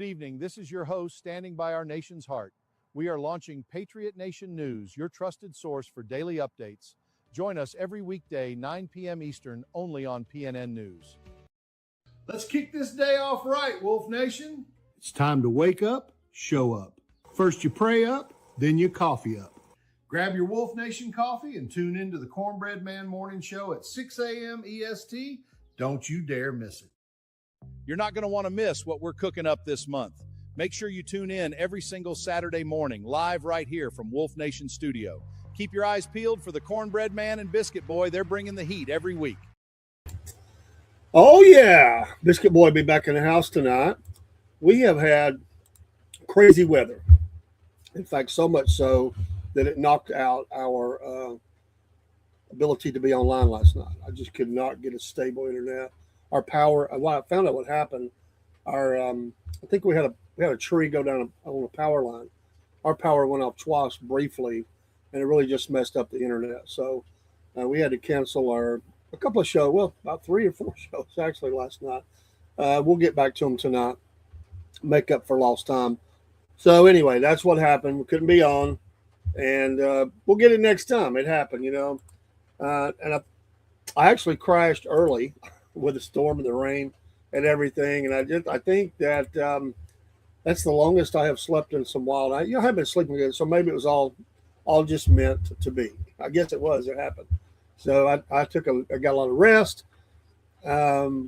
evening. This is your host standing by our nation's heart. We are launching Patriot Nation News, your trusted source for daily updates. Join us every weekday, 9 p.m. Eastern, only on PNN News. Let's kick this day off right, Wolf Nation. It's time to wake up, show up. First you pray up, then you coffee up. Grab your Wolf Nation coffee and tune into the Cornbread Man Morning Show at 6 a.m. EST. Don't you dare miss it. You're not going to want to miss what we're cooking up this month. Make sure you tune in every single Saturday morning, live right here from Wolf Nation Studio. Keep your eyes peeled for the Cornbread Man and Biscuit Boy. They're bringing the heat every week. Oh, yeah. Biscuit Boy will be back in the house tonight. We have had crazy weather. In fact, so much so that it knocked out our ability to be online last night. I just could not get a stable internet. Our power, I found out what happened. I think we had a tree go down on a power line. Our power went off twice briefly, and it really just messed up the internet. So we had to cancel a couple of shows, well, about 3 or 4 shows actually last night. We'll get back to them tonight, make up for lost time. So anyway, that's what happened. We couldn't be on, and we'll get it next time. It happened, and I actually crashed early with the storm and the rain and everything, and I think that that's the longest I have slept in some while. I have been sleeping good, so maybe it was all just meant to be. I guess it was. It happened. So I got a lot of rest.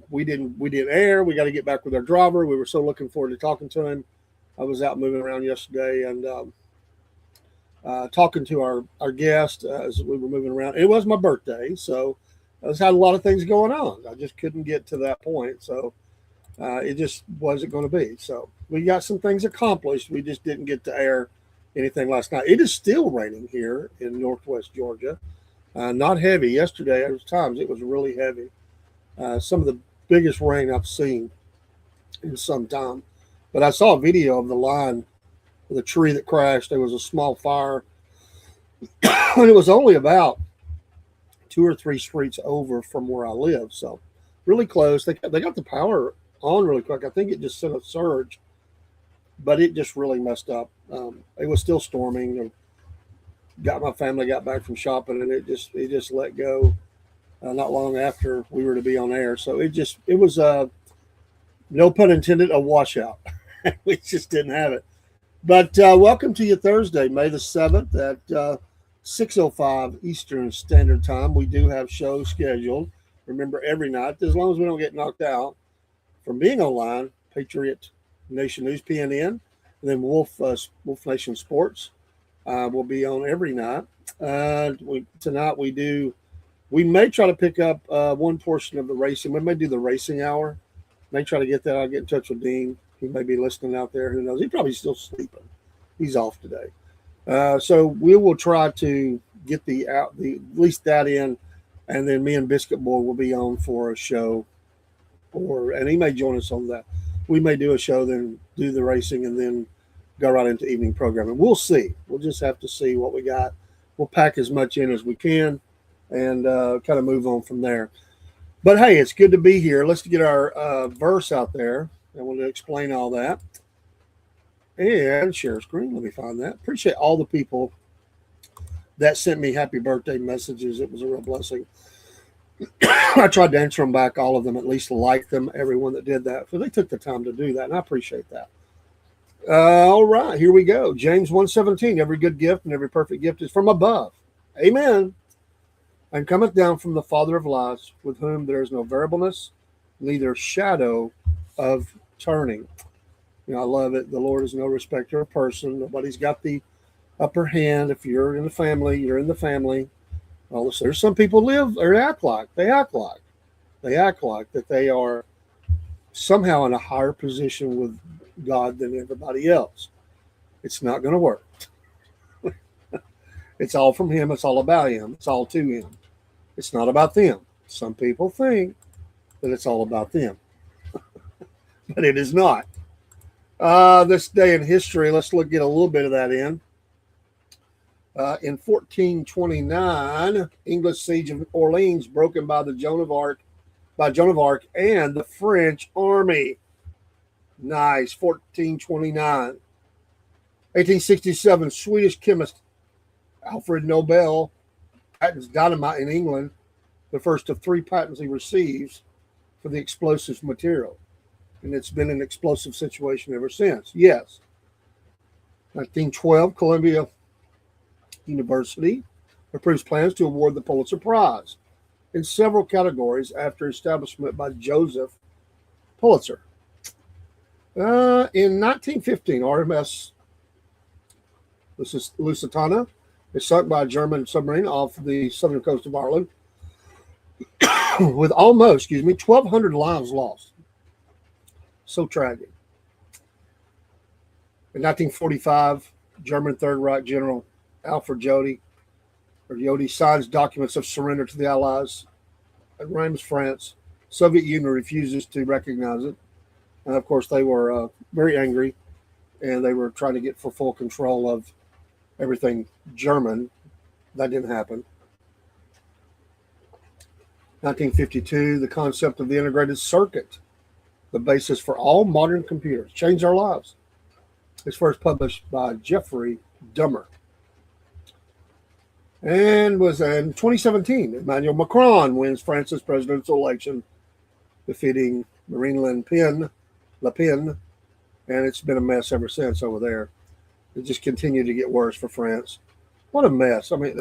We didn't air. We got to get back with our driver. We were so looking forward to talking to him. I was out moving around yesterday and talking to our guest as we were moving around. It was my birthday, so I had a lot of things going on. I just couldn't get to that point, so it just wasn't going to be. So we got some things accomplished. We just didn't get to air anything last night. It is still raining here in Northwest Georgia. Not heavy. Yesterday, at times, it was really heavy. Some of the biggest rain I've seen in some time. But I saw a video of the line of the tree that crashed. There was a small fire, and it was only about 2 or 3 streets over from where I live. So really close. They got the power on really quick. I think it just sent a surge, but it just really messed up. It was still storming. My family got back from shopping, and it just let go not long after we were to be on air. So it was no pun intended, a washout. We just didn't have it. But welcome to you Thursday, May the 7th at 6:05 Eastern Standard Time. We do have shows scheduled. Remember, every night, as long as we don't get knocked out from being online, Patriot Nation News, PNN, and then Wolf Nation Sports will be on every night. Tonight we may try to pick up one portion of the racing. We may do the racing hour. May try to get that. I'll get in touch with Dean. He may be listening out there. Who knows? He's probably still sleeping. He's off today. So we will try to get at least that in, and then me and Biscuit Boy will be on for a show, and he may join us on that. We may do a show, then do the racing, and then go right into evening programming. We'll see. We'll just have to see what we got. We'll pack as much in as we can and kind of move on from there. But hey, it's good to be here. Let's get our verse out there. I want to explain all that. And share screen. Let me find that. Appreciate all the people that sent me happy birthday messages. It was a real blessing. I tried to answer them back, all of them, at least like them, everyone that did that. So they took the time to do that, and I appreciate that. All right, here we go. James 1:17, every good gift and every perfect gift is from above. Amen. And cometh down from the Father of lights, with whom there is no variableness, neither shadow of turning. I love it. The Lord is no respecter of person. Nobody's got the upper hand. If you're in the family, you're in the family. Well, there's some people live or act like that they are somehow in a higher position with God than everybody else. It's not going to work. It's all from Him. It's all about Him. It's all to Him. It's not about them. Some people think that it's all about them, but it is not. This day in history, let's get a little bit of that in. In 1429, English siege of Orleans broken by Joan of Arc and the French army. Nice. 1429. 1867, Swedish chemist Alfred Nobel patents dynamite in England, the first of 3 patents he receives for the explosive material. And it's been an explosive situation ever since. Yes. 1912, Columbia University approves plans to award the Pulitzer Prize in several categories after establishment by Joseph Pulitzer. In 1915, RMS Lusitania is sunk by a German submarine off the southern coast of Ireland with almost, 1,200 lives lost. So tragic. In 1945, German Third Reich General Alfred Jody signs documents of surrender to the Allies at Reims, France. Soviet Union refuses to recognize it. And of course, they were very angry, and they were trying to get for full control of everything German. That didn't happen. 1952, the concept of the integrated circuit, the basis for all modern computers, changed our lives. It's first published by Jeffrey Dummer. And was in 2017, Emmanuel Macron wins France's presidential election, defeating Marine Le Pen, and it's been a mess ever since over there. It just continued to get worse for France. What a mess. I mean,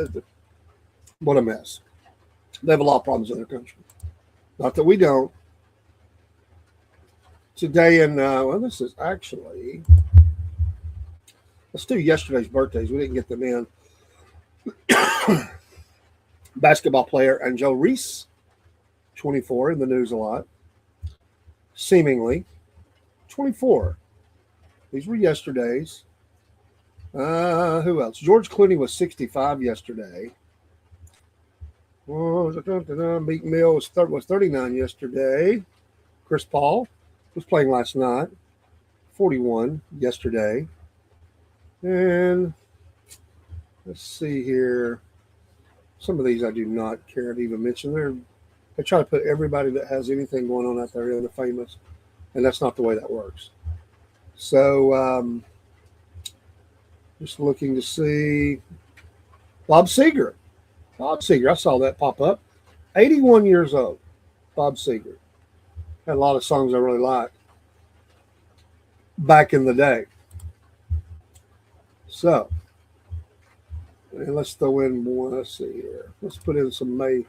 what a mess. They have a lot of problems in their country. Not that we don't. Today this is actually, let's do yesterday's birthdays. We didn't get them in. Basketball player Angel Reese, 24, in the news a lot. Seemingly. 24. These were yesterday's. Who else? George Clooney was 65 yesterday. Meek Mill was 39 yesterday. Chris Paul was playing last night. 41 yesterday. And let's see here. Some of these I do not care to even mention. They try to put everybody that has anything going on out there in the famous, and that's not the way that works. So, just looking to see Bob Seger. I saw that pop up. 81 years old. Bob Seger. Had a lot of songs I really liked back in the day. So, and let's throw in more. Let's see here. Let's put in some May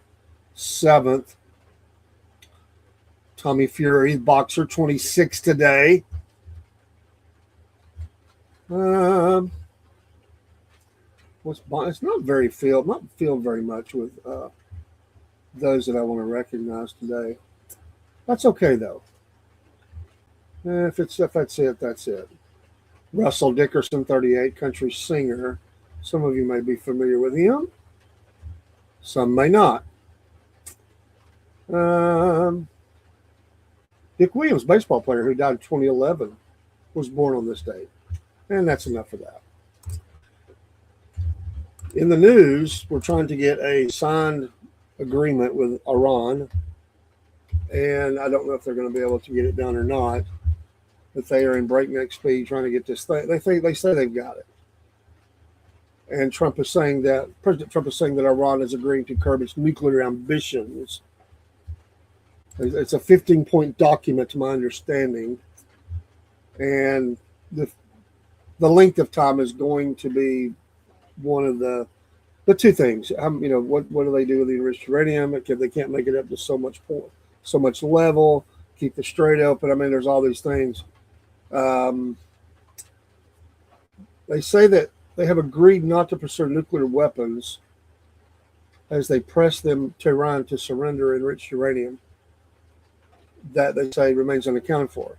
7th. Tommy Fury, boxer, 26 today. It's not filled very much with those that I want to recognize today. That's okay though. If that's it, that's it. Russell Dickerson, 38, country singer. Some of you may be familiar with him. Some may not. Dick Williams, baseball player who died in 2011, was born on this date. And that's enough for that. In the news, we're trying to get a signed agreement with Iran. And I don't know if they're going to be able to get it done or not. But they are in breakneck speed trying to get this thing. They say they've got it. And President Trump is saying that Iran is agreeing to curb its nuclear ambitions. It's a 15-point document, to my understanding. And the length of time is going to be one of the two things. What do they do with the enriched uranium? They can't make it up to so much level. Keep the Strait open. I mean, there's all these things. They say that they have agreed not to pursue nuclear weapons as they press Tehran to surrender enriched uranium that they say remains unaccounted for.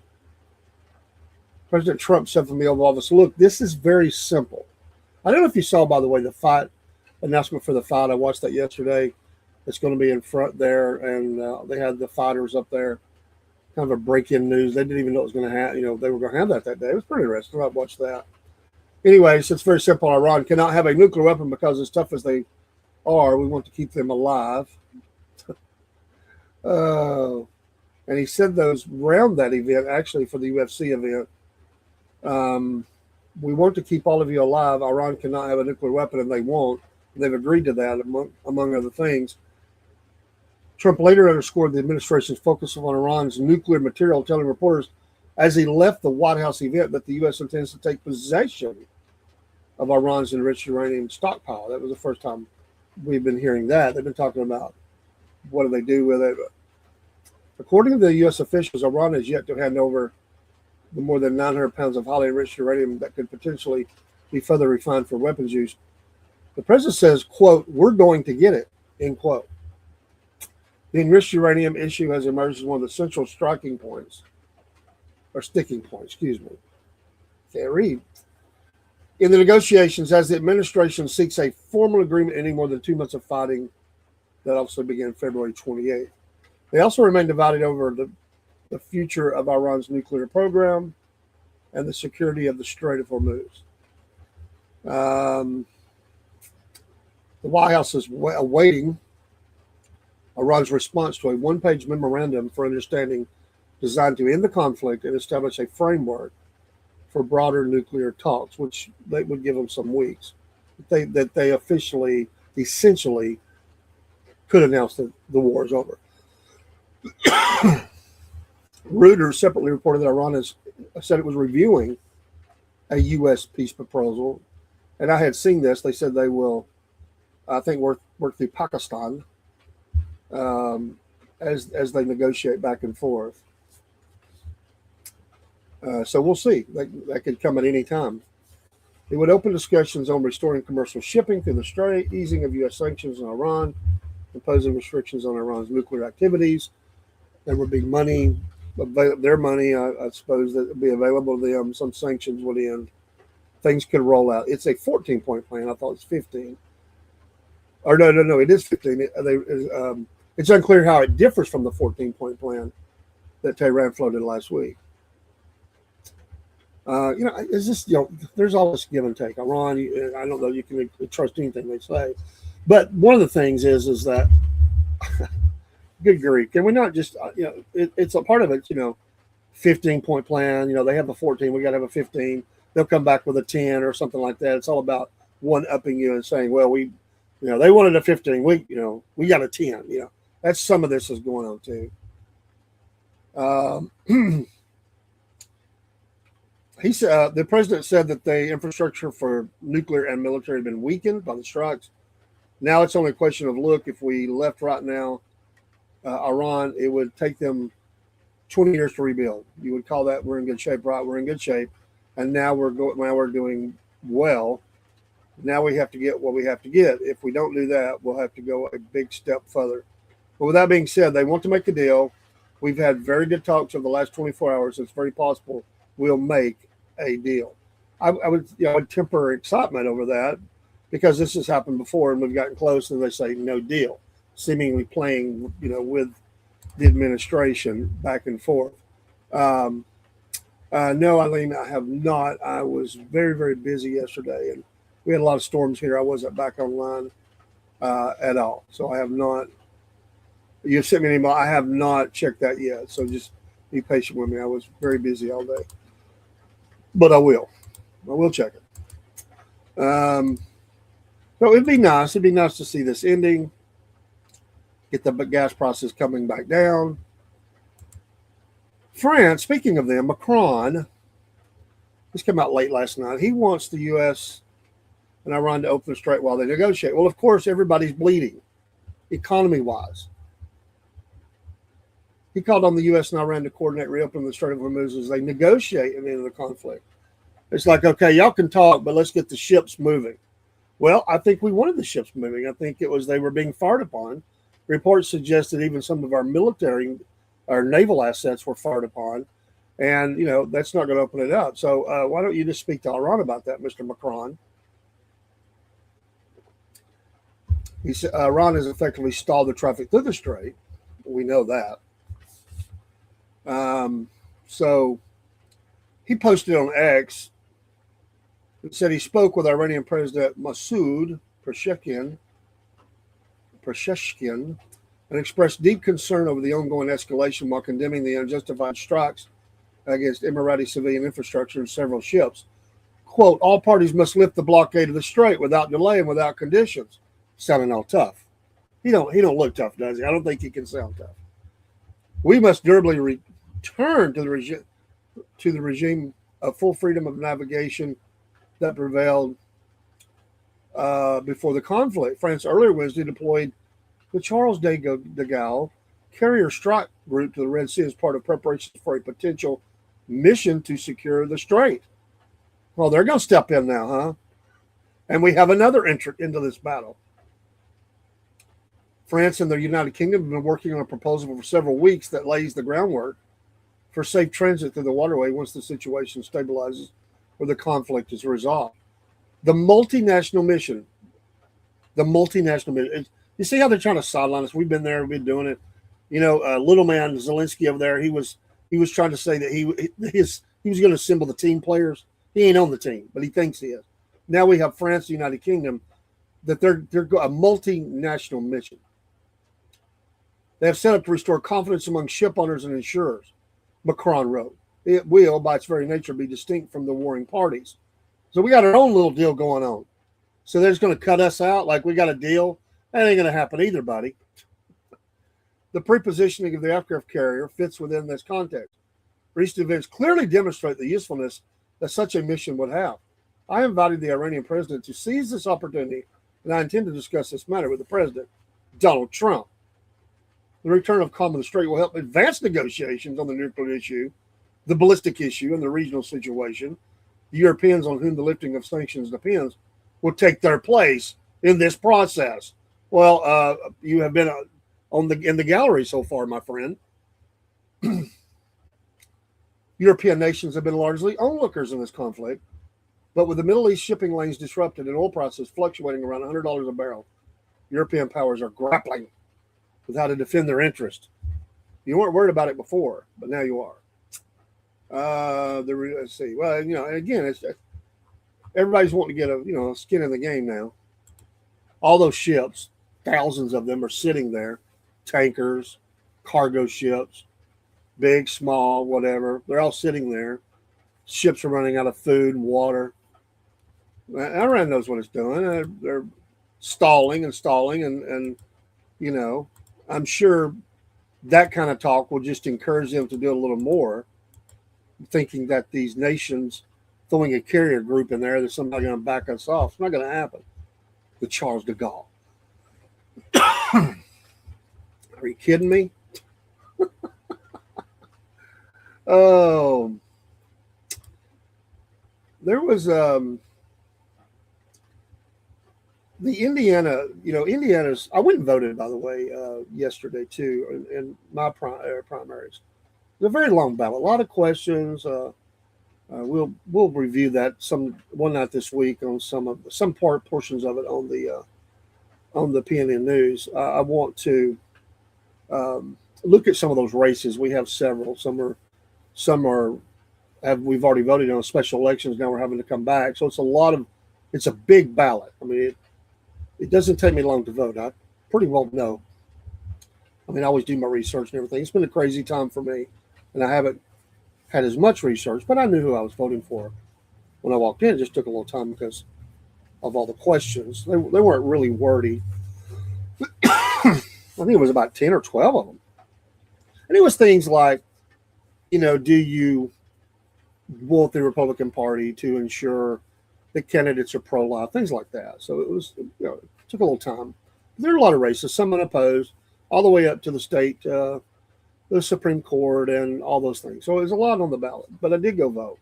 President Trump said from the Oval Office, look, this is very simple. I don't know if you saw, by the way, the fight announcement for the fight. I watched that yesterday. It's going to be in front there, and they had the fighters up there. Kind of a break-in news. They didn't even know it was going to happen. They were going to have that day. It was pretty interesting. I watched that. Anyways, it's very simple. Iran cannot have a nuclear weapon because as tough as they are, we want to keep them alive. And he said those around that event, actually for the UFC event, we want to keep all of you alive. Iran cannot have a nuclear weapon, and they won't. They've agreed to that, among other things. Trump later underscored the administration's focus on Iran's nuclear material, telling reporters as he left the White House event that the U.S. intends to take possession of Iran's enriched uranium stockpile. That was the first time we've been hearing that. They've been talking about what do they do with it. According to the U.S. officials, Iran has yet to hand over the more than 900 pounds of highly enriched uranium that could potentially be further refined for weapons use. The president says, quote, "We're going to get it," end quote. The enriched uranium issue has emerged as one of the central sticking points, Can't read. In the negotiations, as the administration seeks a formal agreement ending more than 2 months of fighting that obviously began February 28th. They also remain divided over the future of Iran's nuclear program and the security of the Strait of Hormuz. The White House is awaiting Iran's response to a one-page memorandum for understanding designed to end the conflict and establish a framework for broader nuclear talks, which they would give them some weeks. That they officially, essentially, could announce that the war is over. Reuters separately reported that Iran has said it was reviewing a U.S. peace proposal, and I had seen this. They said they will, I think, work through Pakistan as they negotiate back and forth. So we'll see. That could come at any time. It would open discussions on restoring commercial shipping through the Strait, easing of U.S. sanctions on Iran, imposing restrictions on Iran's nuclear activities. There would be money, their money, I suppose, that would be available to them. Some sanctions would end. Things could roll out. It's a 14-point plan. I thought it's 15. Or no, it is 15. It's unclear how it differs from the 14-point plan that Tehran floated last week. It's just, there's all this give and take. Iran, I don't know, you can trust anything they say. But one of the things is that, good grief, can we not just, it's a part of it, 15-point plan, they have a 14, we got to have a 15. They'll come back with a 10 or something like that. It's all about one-upping you and saying, well, they wanted a 15, we got a 10, That's some of this is going on too. He said the president said that the infrastructure for nuclear and military had been weakened by the strikes. Now it's only a question of, look, if we left right now, Iran, it would take them 20 years to rebuild. You would call that we're in good shape, right? We're in good shape, and now we're doing well. Now we have to get what we have to get. If we don't do that, we'll have to go a big step further. But with that being said, they want to make a deal. We've had very good talks over the last 24 hours. It's very possible we'll make a deal. I would temper excitement over that because this has happened before and we've gotten close and they say no deal, seemingly playing, with the administration back and forth. No, Eileen, I have not. I was very, very busy yesterday and we had a lot of storms here. I wasn't back online at all. So I have not. You sent me an email. I have not checked that yet. So just be patient with me. I was very busy all day. But I will check it. So it'd be nice. It'd be nice to see this ending. Get the gas prices coming back down. France, speaking of them, Macron, this came out late last night. He wants the U.S. and Iran to open the strait while they negotiate. Well, of course, everybody's bleeding, economy-wise. He called on the U.S. and Iran to coordinate reopening the Strait of Hormuz as they negotiate an end of the conflict. It's like, okay, y'all can talk, but let's get the ships moving. Well, I think we wanted the ships moving. I think it was they were being fired upon. Reports suggested even some of our military, our naval assets were fired upon. And, that's not going to open it up. So why don't you just speak to Iran about that, Mr. Macron? He said Iran has effectively stalled the traffic through the strait. We know that. So he posted on X and said he spoke with Iranian President Masoud Pezeshkian and expressed deep concern over the ongoing escalation while condemning the unjustified strikes against Emirati civilian infrastructure and several ships. Quote, all parties must lift the blockade of the strait without delay and without conditions. Sounding all tough. He don't look tough, does he? I don't think he can sound tough. We must durably return to the regime of full freedom of navigation that prevailed before the conflict. France earlier Wednesday deployed the Charles de Gaulle carrier strike group to the Red Sea as part of preparations for a potential mission to secure the strait. Well, they're going to step in now, huh? And we have another entrant into this battle. France and the United Kingdom have been working on a proposal for several weeks that lays the groundwork for safe transit through the waterway once the situation stabilizes or the conflict is resolved. The multinational mission. You see how they're trying to sideline us? We've been there. We've been doing it. You know, little man Zelensky over there. He was trying to say that he was going to assemble the team players. He ain't on the team, but he thinks he is. Now we have France, the United Kingdom, that they're a multinational mission. They have set up to restore confidence among ship owners and insurers, Macron wrote. It will, by its very nature, be distinct from the warring parties. So we got our own little deal going on. So they're just going to cut us out like we got a deal. That ain't going to happen either, buddy. The prepositioning of the aircraft carrier fits within this context. Recent events clearly demonstrate the usefulness that such a mission would have. I invited the Iranian president to seize this opportunity, and I intend to discuss this matter with the president, Donald Trump. The return of calm in the strait will help advance negotiations on the nuclear issue, the ballistic issue, and the regional situation. The Europeans, on whom the lifting of sanctions depends, will take their place in this process. Well, you have been in the gallery so far, my friend. European nations have been largely onlookers in this conflict, but with the Middle East shipping lanes disrupted and oil prices fluctuating around $100 a barrel, European powers are grappling with how to defend their interest. You weren't worried about it before, but now you are. Let's see. Well, you know, again, it's everybody's wanting to get a skin in the game now. All those ships, thousands of them, are sitting there, tankers, cargo ships, big, small, whatever. They're all sitting there. Ships are running out of food and water. Iran knows what it's doing. They're stalling, and you know, I'm sure that kind of talk will just encourage them to do a little more, thinking that these nations throwing a carrier group in there, that somebody's going to back us off. It's not going to happen. The Charles de Gaulle. Are you kidding me? Oh, there was the Indiana's. I went and voted, by the way, yesterday too, in my primaries. It was a very long ballot, a lot of questions. We'll review that one night this week on some portions of it on the PNN News. I want to look at some of those races. We have several. We've already voted on special elections. Now we're having to come back. So it's a big ballot. I mean, it doesn't take me long to vote. I pretty well know. I mean, I always do my research and everything. It's been a crazy time for me, and I haven't had as much research, but I knew who I was voting for when I walked in. It just took a little time because of all the questions. They weren't really wordy. I think it was about 10 or 12 of them. And it was things like, do you want the Republican Party to ensure the candidates are pro-life, things like that. So it took a little time. There are a lot of races, some unopposed, all the way up to the state, the Supreme Court, and all those things. So there's a lot on the ballot, but I did go vote.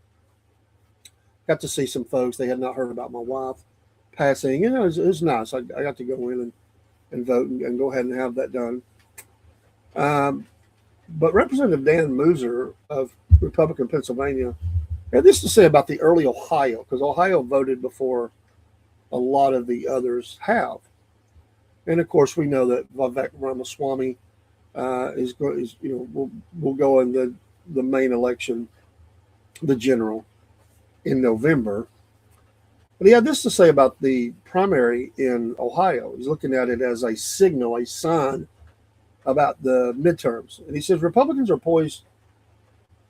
Got to see some folks. They had not heard about my wife passing. It was nice. I got to go in and vote and go ahead and have that done. But Representative Dan Mooser of Republican Pennsylvania had this to say about the early Ohio, because Ohio voted before a lot of the others have. And of course, we know that Vivek Ramaswamy will go in the main election, the general, in November. But he had this to say about the primary in Ohio. He's looking at it as a signal, a sign about the midterms, and he says Republicans are poised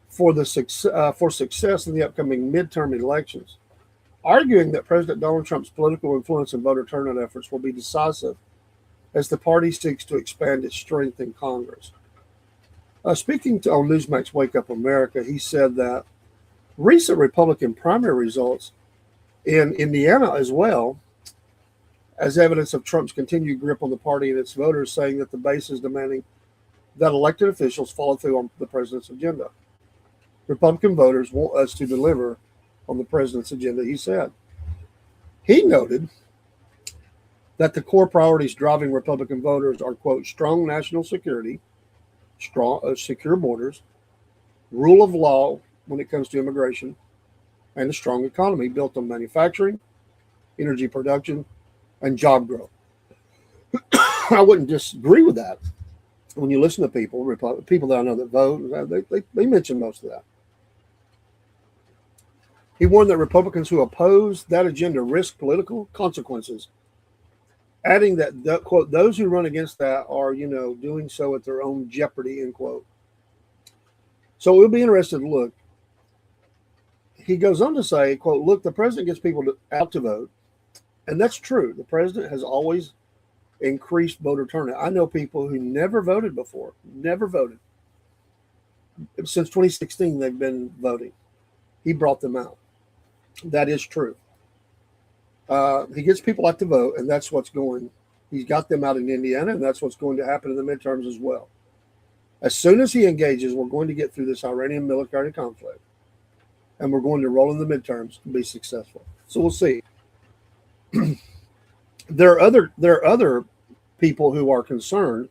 for success in the upcoming midterm elections, arguing that President Donald Trump's political influence and voter turnout efforts will be decisive as the party seeks to expand its strength in Congress. Speaking on Newsmax Wake Up America, he said that recent Republican primary results in Indiana as well as evidence of Trump's continued grip on the party and its voters, saying that the base is demanding that elected officials follow through on the president's agenda. Republican voters want us to deliver on the president's agenda, he said. He noted that the core priorities driving Republican voters are, quote, strong national security, secure borders, rule of law when it comes to immigration, and a strong economy built on manufacturing, energy production, and job growth. I wouldn't disagree with that. When you listen to people that I know that vote, they mention most of that. He warned that Republicans who oppose that agenda risk political consequences, adding that, quote, those who run against that are, doing so at their own jeopardy, end quote. So we'll be interested to look. He goes on to say, quote, look, the president gets people out to vote. And that's true. The president has always increased voter turnout. I know people who never voted before, never voted. Since 2016, they've been voting. He brought them out. That is true. He gets people out to vote, and that's what's going. He's got them out in Indiana, and that's what's going to happen in the midterms as well. As soon as he engages, we're going to get through this Iranian military conflict, and we're going to roll in the midterms and be successful. So we'll see. There are other people who are concerned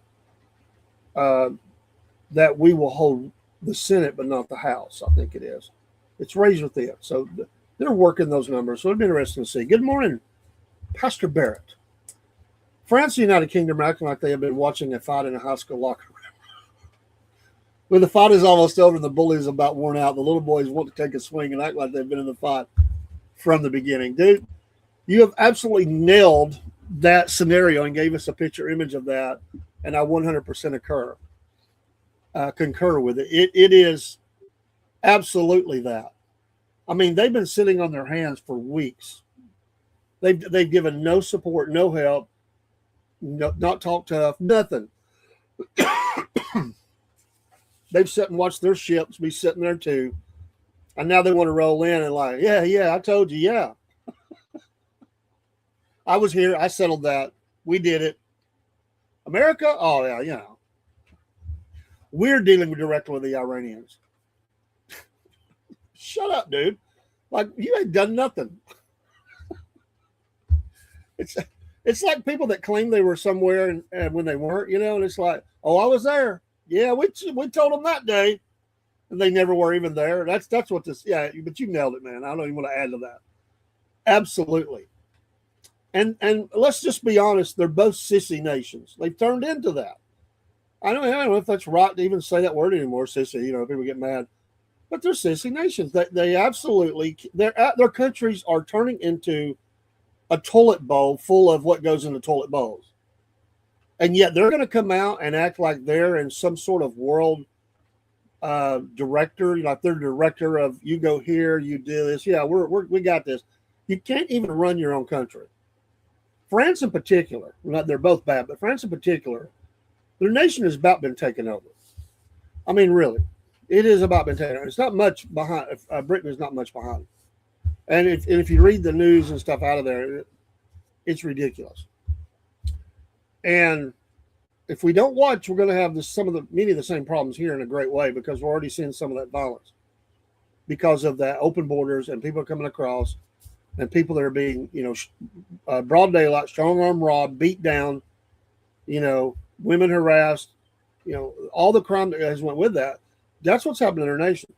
that we will hold the Senate but not the House. I think it is. It's razor thin. So they're working those numbers. So it'll be interesting to see. Good morning, Pastor Barrett. France and the United Kingdom are acting like they have been watching a fight in a high school locker room. When the fight is almost over and the bullies about worn out, the little boys want to take a swing and act like they've been in the fight from the beginning. Dude, you have absolutely nailed that scenario and gave us a picture image of that, and I 100% concur with it. It is absolutely that. I mean, they've been sitting on their hands for weeks. They've given no support, no help, not talk tough, nothing. They've sat and watched their ships be sitting there too, and now they want to roll in and like, yeah, I told you, yeah. I was here. I settled that. We did it. America? Oh, yeah, We're dealing directly with the Iranians. Shut up, dude. Like, you ain't done nothing. It's like people that claim they were somewhere and when they weren't, and it's like, oh, I was there. Yeah, we told them that day. And they never were even there. That's what this, yeah, but you nailed it, man. I don't even want to add to that. Absolutely. And let's just be honest, they're both sissy nations. They've turned into that. I don't know if that's right to even say that word anymore, sissy. People get mad. But they're sissy nations. They absolutely, their countries are turning into a toilet bowl full of what goes into toilet bowls. And yet they're going to come out and act like they're in some sort of world director, like they're director of, you go here, you do this. Yeah, we got this. You can't even run your own country. France in particular, they're both bad, but France in particular, their nation has about been taken over. I mean, really, it is about been taken over. It's not much behind. Britain is not much behind. And if you read the news and stuff out of there, it's ridiculous. And if we don't watch, we're going to have many of the same problems here in a great way, because we're already seeing some of that violence because of that open borders and people coming across. And people that are being, broad daylight, strong arm robbed, beat down, women harassed, all the crime that has went with that. That's what's happening in our nation.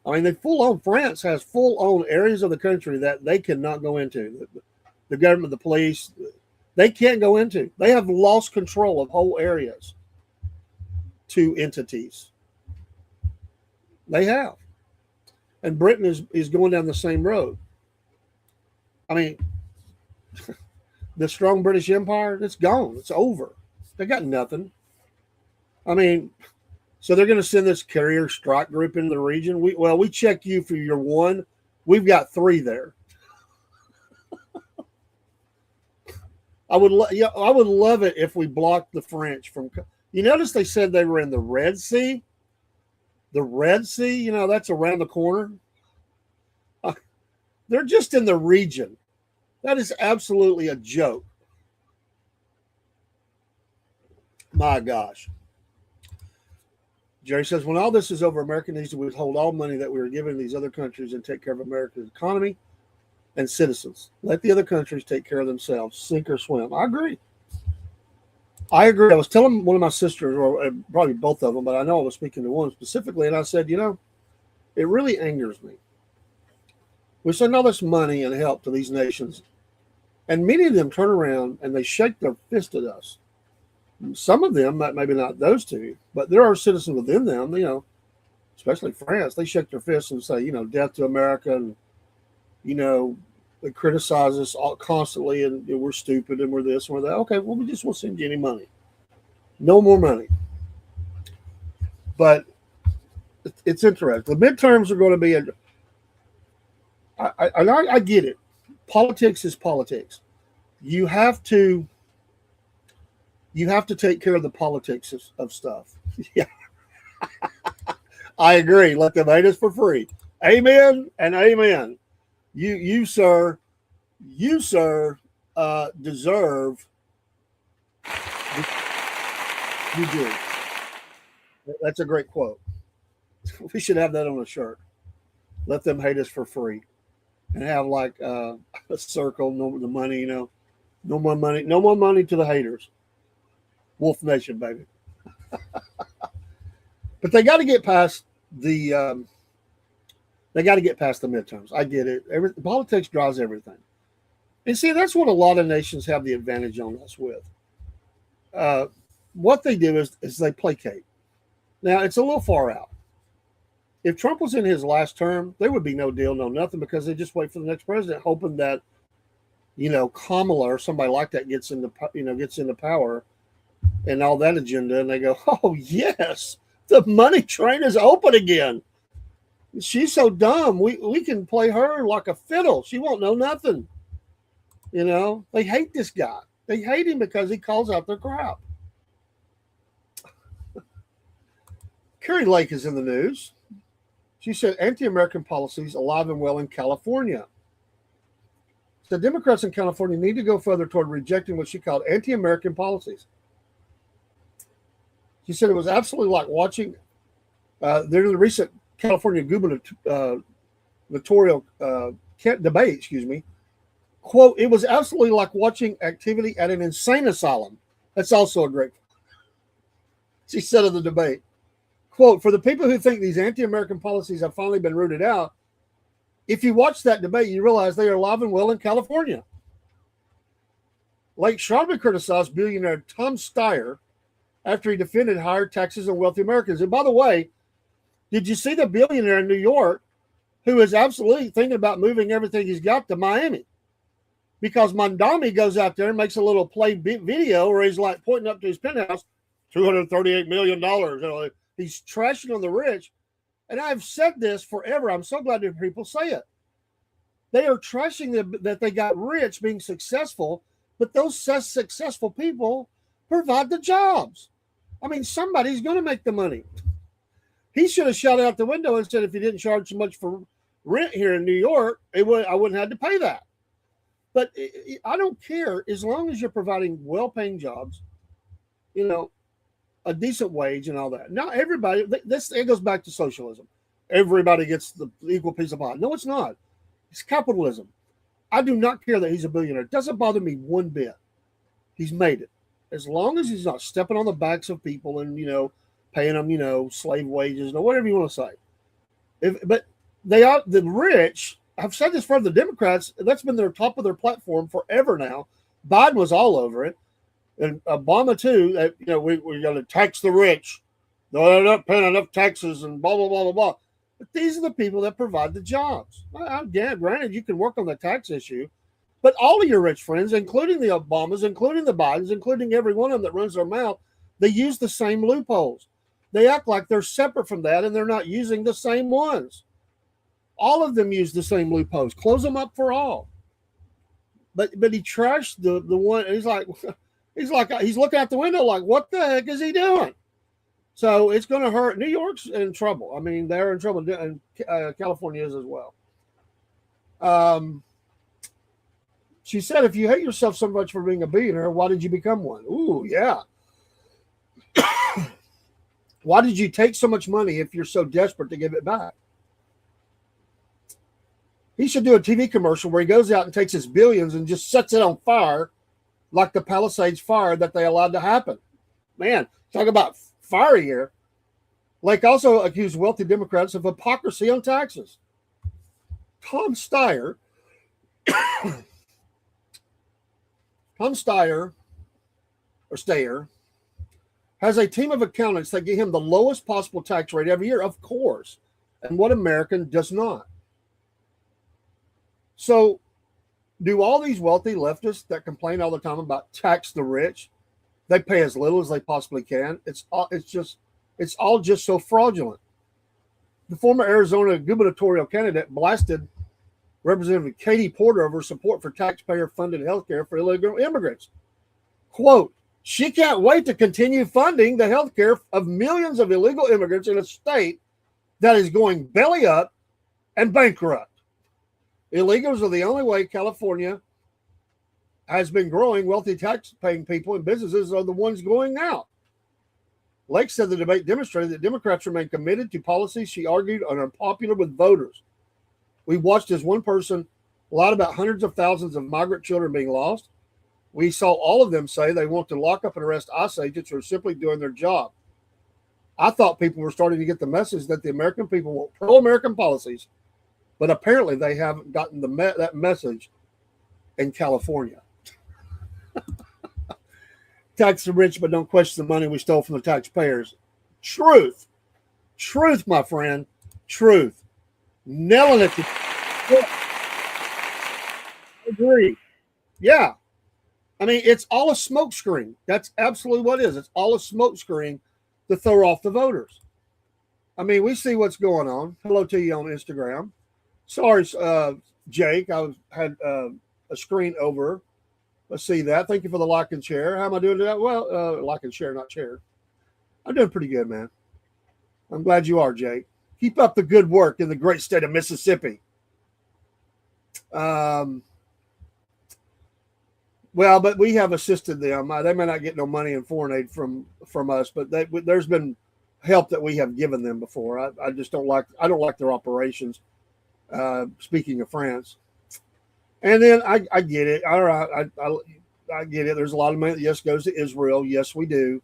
I mean, France has full-on areas of the country that they cannot go into. The government, the police, they can't go into. They have lost control of whole areas to entities. They have. And Britain is going down the same road. I mean, the strong British Empire, it's gone. It's over. They got nothing. I mean, so they're going to send this carrier strike group into the region. We check you for your one. We've got 3 there. I would love it if we blocked the French from. You notice they said they were in the Red Sea. The Red Sea, that's around the corner. They're just in the region. That is absolutely a joke. My gosh. Jerry says, when all this is over, America needs to withhold all money that we are giving these other countries and take care of America's economy and citizens. Let the other countries take care of themselves, sink or swim. I agree. I was telling one of my sisters, or probably both of them, but I know I was speaking to one specifically, and I said, it really angers me. We send all this money and help to these nations, and many of them turn around and they shake their fist at us. Some of them, maybe not those two, but there are citizens within them, especially France, they shake their fists and say, death to America, and, they criticize us all constantly, and we're stupid and we're this and we're that. Okay, well, we just won't send you any money. No more money. But it's interesting. The midterms are going to be I get it. Politics is politics. You have to take care of the politics of stuff. Yeah. I agree. Let them hate us for free. Amen and amen. You sir, deserve. You do. That's a great quote. We should have that on a shirt. Let them hate us for free, and have like a circle. No, the money. No more money. No more money to the haters. Wolf Nation, baby. But they got to get past the. They got to get past the midterms. I get it. Politics drives everything. And see, that's what a lot of nations have the advantage on us with. What they do is they placate. Now, it's a little far out. If Trump was in his last term, there would be no deal, no nothing, because they just wait for the next president, hoping that, Kamala or somebody like that gets into power and all that agenda. And they go, oh, yes, the money train is open again. She's so dumb. We can play her like a fiddle. She won't know nothing. They hate this guy. They hate him because he calls out their crap. Carrie Lake is in the news. She said anti-American policies alive and well in California. The Democrats in California need to go further toward rejecting what she called anti-American policies. She said it was absolutely like watching during the recent California gubernatorial debate, quote, it was absolutely like watching activity at an insane asylum. That's also a great, she said of the debate. Quote, for the people who think these anti-American policies have finally been rooted out, if you watch that debate, you realize they are alive and well in California. Lake sharply criticized billionaire Tom Steyer after he defended higher taxes on wealthy Americans. And by the way, did you see the billionaire in New York who is absolutely thinking about moving everything he's got to Miami? Because Mondami goes out there and makes a little play video where he's like pointing up to his penthouse, $238 million. He's trashing on the rich. And I've said this forever. I'm so glad that people say it. They are trashing that they got rich being successful, but those successful people provide the jobs. I mean, somebody's going to make the money. He should have shot out the window and said, if you didn't charge so much for rent here in New York, I wouldn't have to pay that. But I don't care as long as you're providing well-paying jobs, a decent wage and all that. Now, everybody, it goes back to socialism. Everybody gets the equal piece of pie. No, it's not. It's capitalism. I do not care that he's a billionaire. It doesn't bother me one bit. He's made it. As long as he's not stepping on the backs of people and, paying them, slave wages or whatever you want to say. But they are the rich. I've said this for the Democrats. That's been their top of their platform forever now. Biden was all over it. And Obama, too, we're going to tax the rich. They're not paying enough taxes and blah, blah, blah, blah, blah. But these are the people that provide the jobs. Granted, you can work on the tax issue, but all of your rich friends, including the Obamas, including the Bidens, including every one of them that runs their mouth, They use the same loopholes. They act like they're separate from that, and they're not using the same ones. All of them use the same loopholes. Close them up for all. But he trashed the one. He's looking out the window like, what the heck is he doing? So it's going to hurt. New York's in trouble. I mean, they're in trouble, and California is as well. She said, if you hate yourself so much for being a billionaire, why did you become one? Ooh, yeah. Why did you take so much money if you're so desperate to give it back? He should do a TV commercial where he goes out and takes his billions and just sets it on fire like the Palisades fire that they allowed to happen. Man, talk about fire here. Lake also accused wealthy Democrats of hypocrisy on taxes. Tom Steyer has a team of accountants that give him the lowest possible tax rate every year, of course. And what American does not? So do all these wealthy leftists that complain all the time about tax the rich, they pay as little as they possibly can? It's all just so fraudulent. The former Arizona gubernatorial candidate blasted Representative Katie Porter over support for taxpayer-funded health care for illegal immigrants. Quote, she can't wait to continue funding the health care of millions of illegal immigrants in a state that is going belly up and bankrupt. Illegals are the only way California has been growing. Wealthy tax-paying people and businesses are the ones going out. Lake said the debate demonstrated that Democrats remain committed to policies she argued are unpopular with voters. We watched as one person lied about hundreds of thousands of migrant children being lost. We saw all of them say they want to lock up and arrest ICE agents who are simply doing their job. I thought people were starting to get the message that the American people want pro-American policies, but apparently they haven't gotten that message in California. Tax the rich, but don't question the money we stole from the taxpayers. Truth, my friend, truth. Nailing it. Agree. Yeah. I mean, it's all a smokescreen. That's absolutely what it is. It's all a smokescreen to throw off the voters. I mean, we see what's going on. Hello to you on Instagram. Sorry, Jake. I had a screen over. Let's see that. Thank you for the like and share. How am I doing today? Well, like and share, not share. I'm doing pretty good, man. I'm glad you are, Jake. Keep up the good work in the great state of Mississippi. Well, but we have assisted them. They may not get no money in foreign aid from us, but there's been help that we have given them before. I just don't like their operations. Speaking of France, and then I get it. All right, I get it. There's a lot of money that yes goes to Israel. Yes, we do.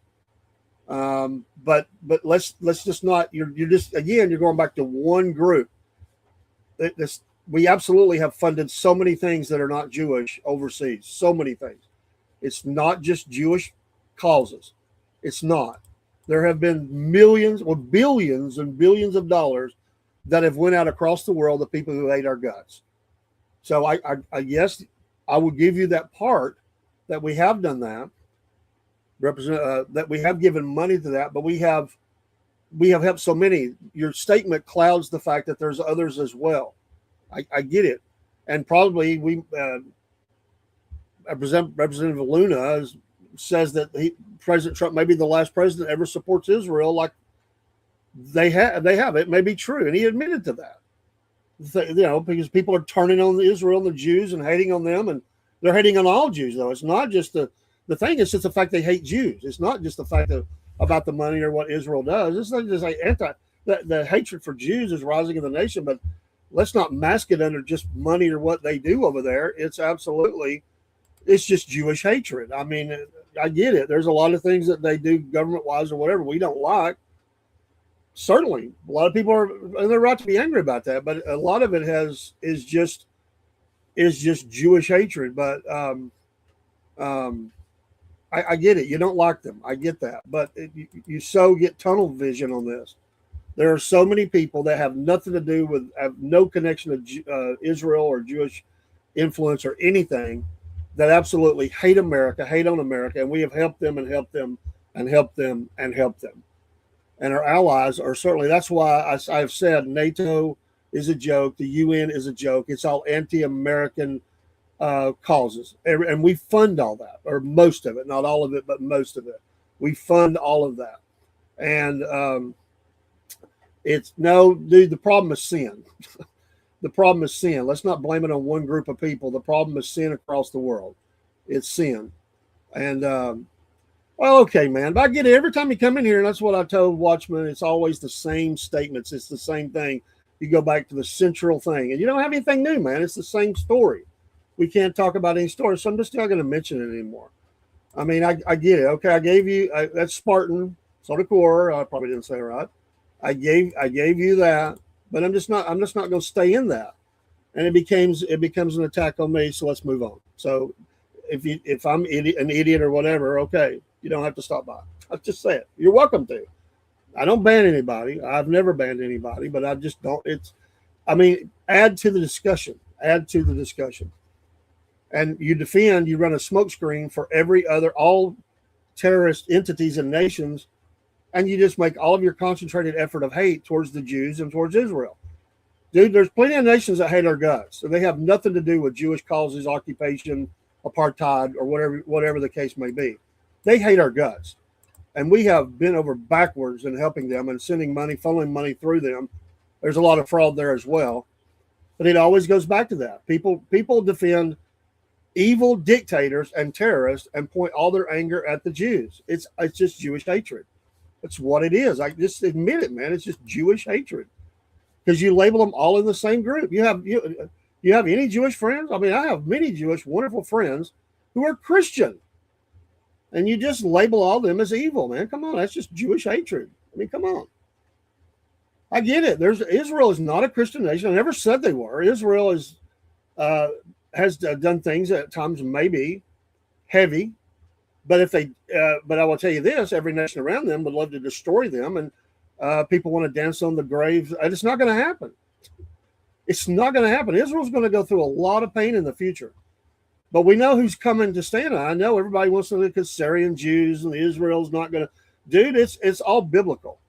But let's just not. You're just again. You're going back to one group. We absolutely have funded so many things that are not Jewish overseas. So many things. It's not just Jewish causes. It's not. There have been millions or billions and billions of dollars that have went out across the world to people who hate our guts. So I yes, I will give you that part that we have done that. That we have given money to that, but we have helped so many. Your statement clouds the fact that there's others as well. I get it, and probably Representative Luna says that President Trump may be the last president ever supports Israel. Like they have. It may be true, and he admitted to that. Because people are turning on Israel and the Jews and hating on them, and they're hating on all Jews. Though it's not just the thing; it's just the fact they hate Jews. It's not just the fact about the money or what Israel does. It's not just like the hatred for Jews is rising in the nation, but let's not mask it under just money or what they do over there. It's just Jewish hatred. I mean, I get it. There's a lot of things that they do government-wise or whatever we don't like. Certainly, a lot of people and they're right to be angry about that. But a lot of it is just Jewish hatred. But I get it. You don't like them. I get that. But you so get tunnel vision on this. There are so many people that have nothing to do with, have no connection to Israel or Jewish influence or anything, that absolutely hate America, hate on America, and we have helped them and help them and help them. And our allies are certainly, that's why I've said NATO is a joke. The UN is a joke. It's all anti-American causes. And we fund all that, or most of it, not all of it, but most of it. We fund all of that. And it's no, dude, the problem is sin. The problem is sin. Let's not blame it on one group of people. The problem is sin across the world. It's sin. And, well, okay, man. But I get it. Every time you come in here, and that's what I told Watchmen, it's always the same statements. It's the same thing. You go back to the central thing. And you don't have anything new, man. It's the same story. We can't talk about any story, so I'm just not going to mention it anymore. I mean, I get it. Okay, I gave you that's Spartan, Soda Core. I probably didn't say it right. I gave you that, but I'm just not going to stay in that. And it becomes an attack on me. So let's move on. So if I'm an idiot or whatever, okay, you don't have to stop by. I'll just say it. You're welcome to. I don't ban anybody. I've never banned anybody, but I just don't. Add to the discussion. Add to the discussion. And you run a smokescreen for all terrorist entities and nations, and you just make all of your concentrated effort of hate towards the Jews and towards Israel. Dude, there's plenty of nations that hate our guts, and they have nothing to do with Jewish causes, occupation, apartheid, or whatever the case may be. They hate our guts. And we have been over backwards in helping them and sending money, funneling money through them. There's a lot of fraud there as well. But it always goes back to that. People defend evil dictators and terrorists and point all their anger at the Jews. It's just Jewish hatred. That's what it is. I just admit it, man. It's just Jewish hatred. Because you label them all in the same group. You have any Jewish friends? I mean, I have many Jewish wonderful friends who are Christian. And you just label all of them as evil, man. Come on, that's just Jewish hatred. I mean, come on. I get it. Israel is not a Christian nation. I never said they were. Israel has done things at times maybe heavy, but but I will tell you this: every nation around them would love to destroy them, and people want to dance on the graves. And it's not going to happen. It's not going to happen. Israel's going to go through a lot of pain in the future. But we know who's coming to stand. I know everybody wants to look at Syrian Jews and Israel's not going to. Dude, it's all biblical.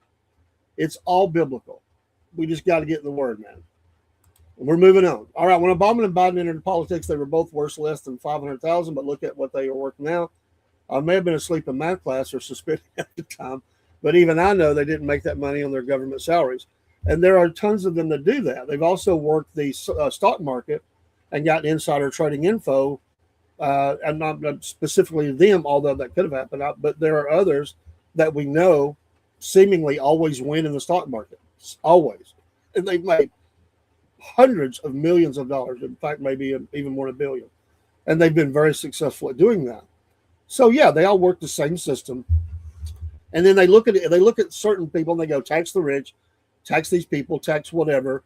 It's all biblical. We just got to get in the word, man. And we're moving on. All right, when Obama and Biden entered politics, they were both worth less than $500,000, but look at what they are worth now. I may have been asleep in math class or suspended at the time, but even I know they didn't make that money on their government salaries. And there are tons of them that do that. They've also worked the stock market and gotten insider trading info. And not specifically them, although that could have happened. But there are others that we know seemingly always win in the stock market, always, and they've made hundreds of millions of dollars. In fact, maybe even more than $1 billion, and they've been very successful at doing that. So yeah, they all work the same system, and then they look at it. They look at certain people and they go, tax the rich, tax these people, tax whatever,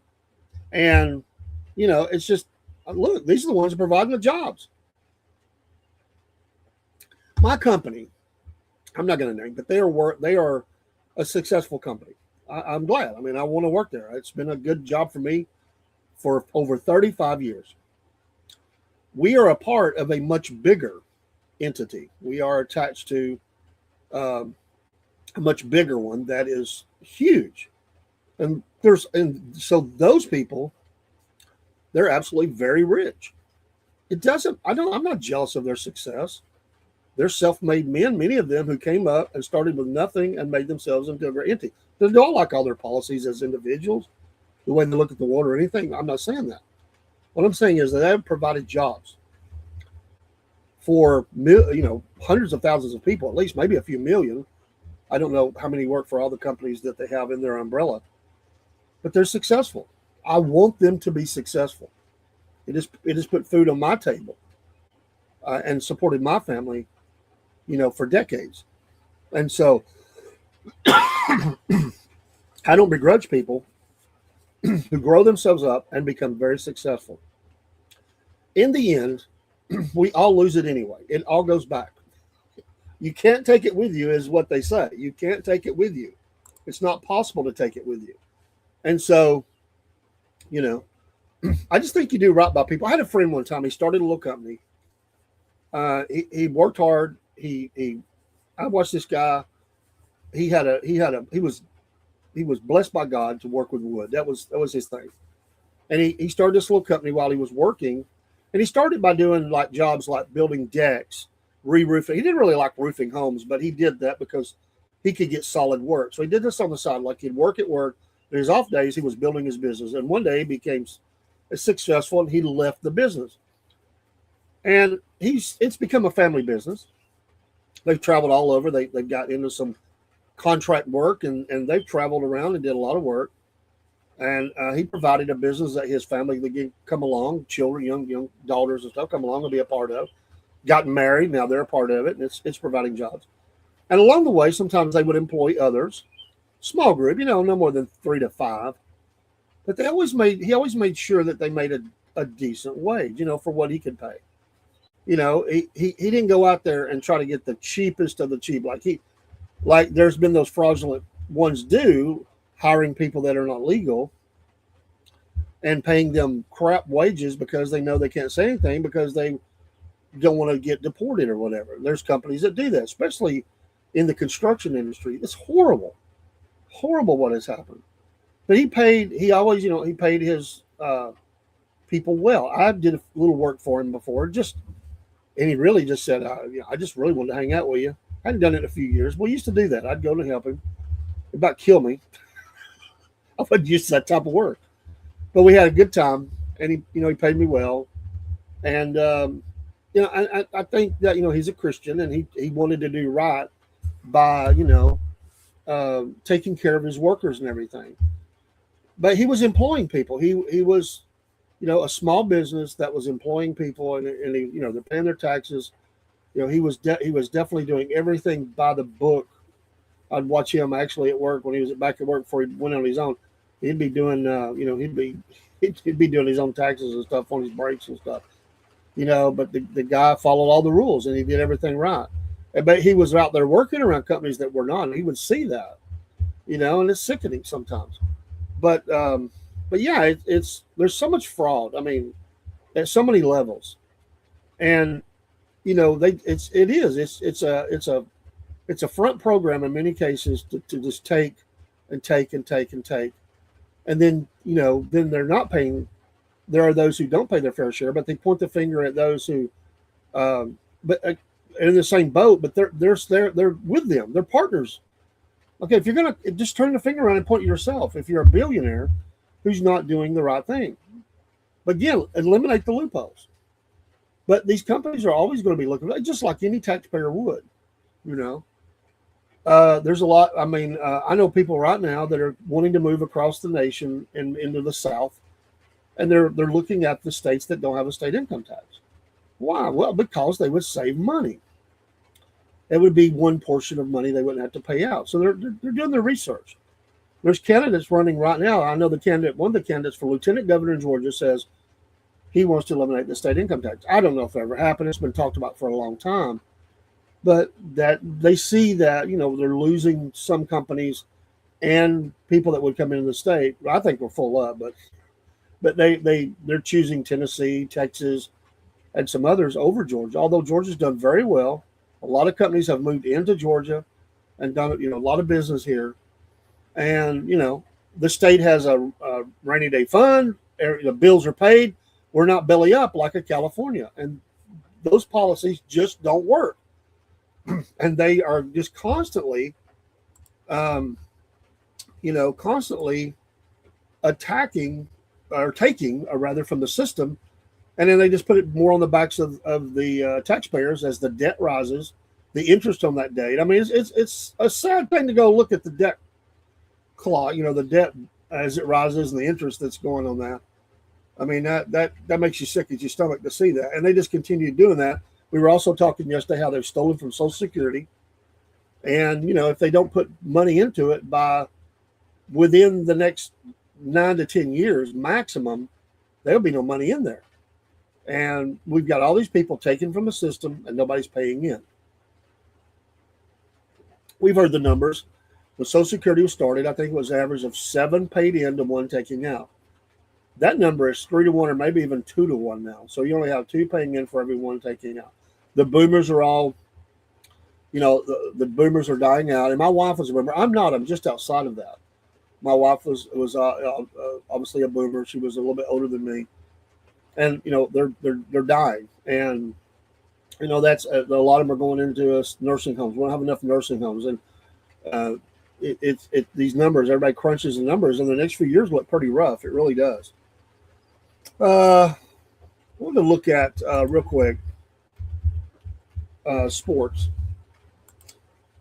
and it's just look. These are the ones that are providing the jobs. My company, I'm not going to name, but they are a successful company. I'm glad. I mean, I want to work there. It's been a good job for me for over 35 years. We are a part of a much bigger entity. We are attached to a much bigger one that is huge. And so those people, they're absolutely very rich. I'm not jealous of their success. They're self-made men, many of them who came up and started with nothing and made themselves into a great entity. They don't like all their policies as individuals, the way they look at the world or anything. I'm not saying that. What I'm saying is that they have provided jobs for hundreds of thousands of people, at least maybe a few million. I don't know how many work for all the companies that they have in their umbrella, but they're successful. I want them to be successful. It has put food on my table and supported my family for decades. And so I don't begrudge people who grow themselves up and become very successful. In the end, we all lose it anyway. It all goes back. You can't take it with you, is what they say. You can't take it with you. It's not possible to take it with you. And so, I just think you do right by people. I had a friend one time. He started a little company. He worked hard. He I watched this guy. He was blessed by God to work with wood. That was his thing. And he started this little company while he was working. And he started by doing like jobs like building decks, re-roofing. He didn't really like roofing homes, but he did that because he could get solid work. So he did this on the side, like he'd work at work. In his off days, he was building his business. And one day he became successful and he left the business. And it's become a family business. They've traveled all over. They've got into some contract work and they've traveled around and did a lot of work. And he provided a business that his family could come along, children, young daughters and stuff, come along and be a part of. Gotten married, now they're a part of it, and it's providing jobs. And along the way, sometimes they would employ others, small group, no more than 3 to 5. But he always made sure that they made a decent wage, for what he could pay. He didn't go out there and try to get the cheapest of the cheap, like there's been those fraudulent ones do, hiring people that are not legal and paying them crap wages because they know they can't say anything because they don't want to get deported or whatever. There's companies that do that, especially in the construction industry. It's horrible what has happened. But he paid his people well. I did a little work for him before, and he really just said, I just really wanted to hang out with you. I hadn't done it in a few years. We used to do that. I'd go to help him. It about kill me. I wasn't used to that type of work, but we had a good time, and he paid me well, and I think that he's a Christian, and he wanted to do right by taking care of his workers and everything, but he was employing people. He was a small business that was employing people, and they're paying their taxes. He was definitely doing everything by the book. I'd watch him actually at work when he was back at work before he went on his own. He'd be doing, he'd be doing his own taxes and stuff on his breaks and stuff, But the guy followed all the rules and he did everything right. But he was out there working around companies that were not. And he would see that, and it's sickening sometimes. But yeah, there's so much fraud. I mean, at so many levels, and it's a front program in many cases to just take and take and take and take. And then, then they're not paying. There are those who don't pay their fair share, but they point the finger at those who, but in the same boat, but they're with them. They're partners. Okay. If you're going to just turn the finger around and point at yourself, if you're a billionaire who's not doing the right thing, but again, eliminate the loopholes. But these companies are always going to be looking just like any taxpayer would, There's a lot. I mean, I know people right now that are wanting to move across the nation and into the South, and they're looking at the states that don't have a state income tax. Why? Well, because they would save money. It would be one portion of money they wouldn't have to pay out. So they're doing their research. There's candidates running right now. I know one of the candidates for lieutenant governor in Georgia says he wants to eliminate the state income tax. I don't know if it ever happened. It's been talked about for a long time. But that they see that, they're losing some companies and people that would come into the state. I think we're full up, but they're choosing Tennessee, Texas, and some others over Georgia. Although Georgia's done very well, a lot of companies have moved into Georgia and done a lot of business here. And the state has a rainy day fund. The bills are paid. We're not belly up like a California, and those policies just don't work. And they are just constantly, constantly attacking or taking, or rather, from the system. And then they just put it more on the backs of the taxpayers as the debt rises, the interest on that debt. I mean, it's a sad thing to go look at the debt clock, the debt as it rises and the interest that's going on that. I mean, that makes you sick at your stomach to see that. And they just continue doing that. We were also talking yesterday how they've stolen from Social Security. And, if they don't put money into it within the next 9 to 10 years maximum, there'll be no money in there. And we've got all these people taken from the system and nobody's paying in. We've heard the numbers. When Social Security was started, I think it was an average of 7 paid in to 1 taking out. That number is 3 to 1 or maybe even 2 to 1 now. So you only have 2 paying in for every 1 taking out. The boomers are all, the boomers are dying out. And my wife was a boomer. I'm not. I'm just outside of that. My wife was obviously a boomer. She was a little bit older than me, and they're dying, and that's a lot of them are going into nursing homes. We don't have enough nursing homes, and these numbers, everybody crunches the numbers, and the next few years look pretty rough. It really does. I want to look at real quick sports.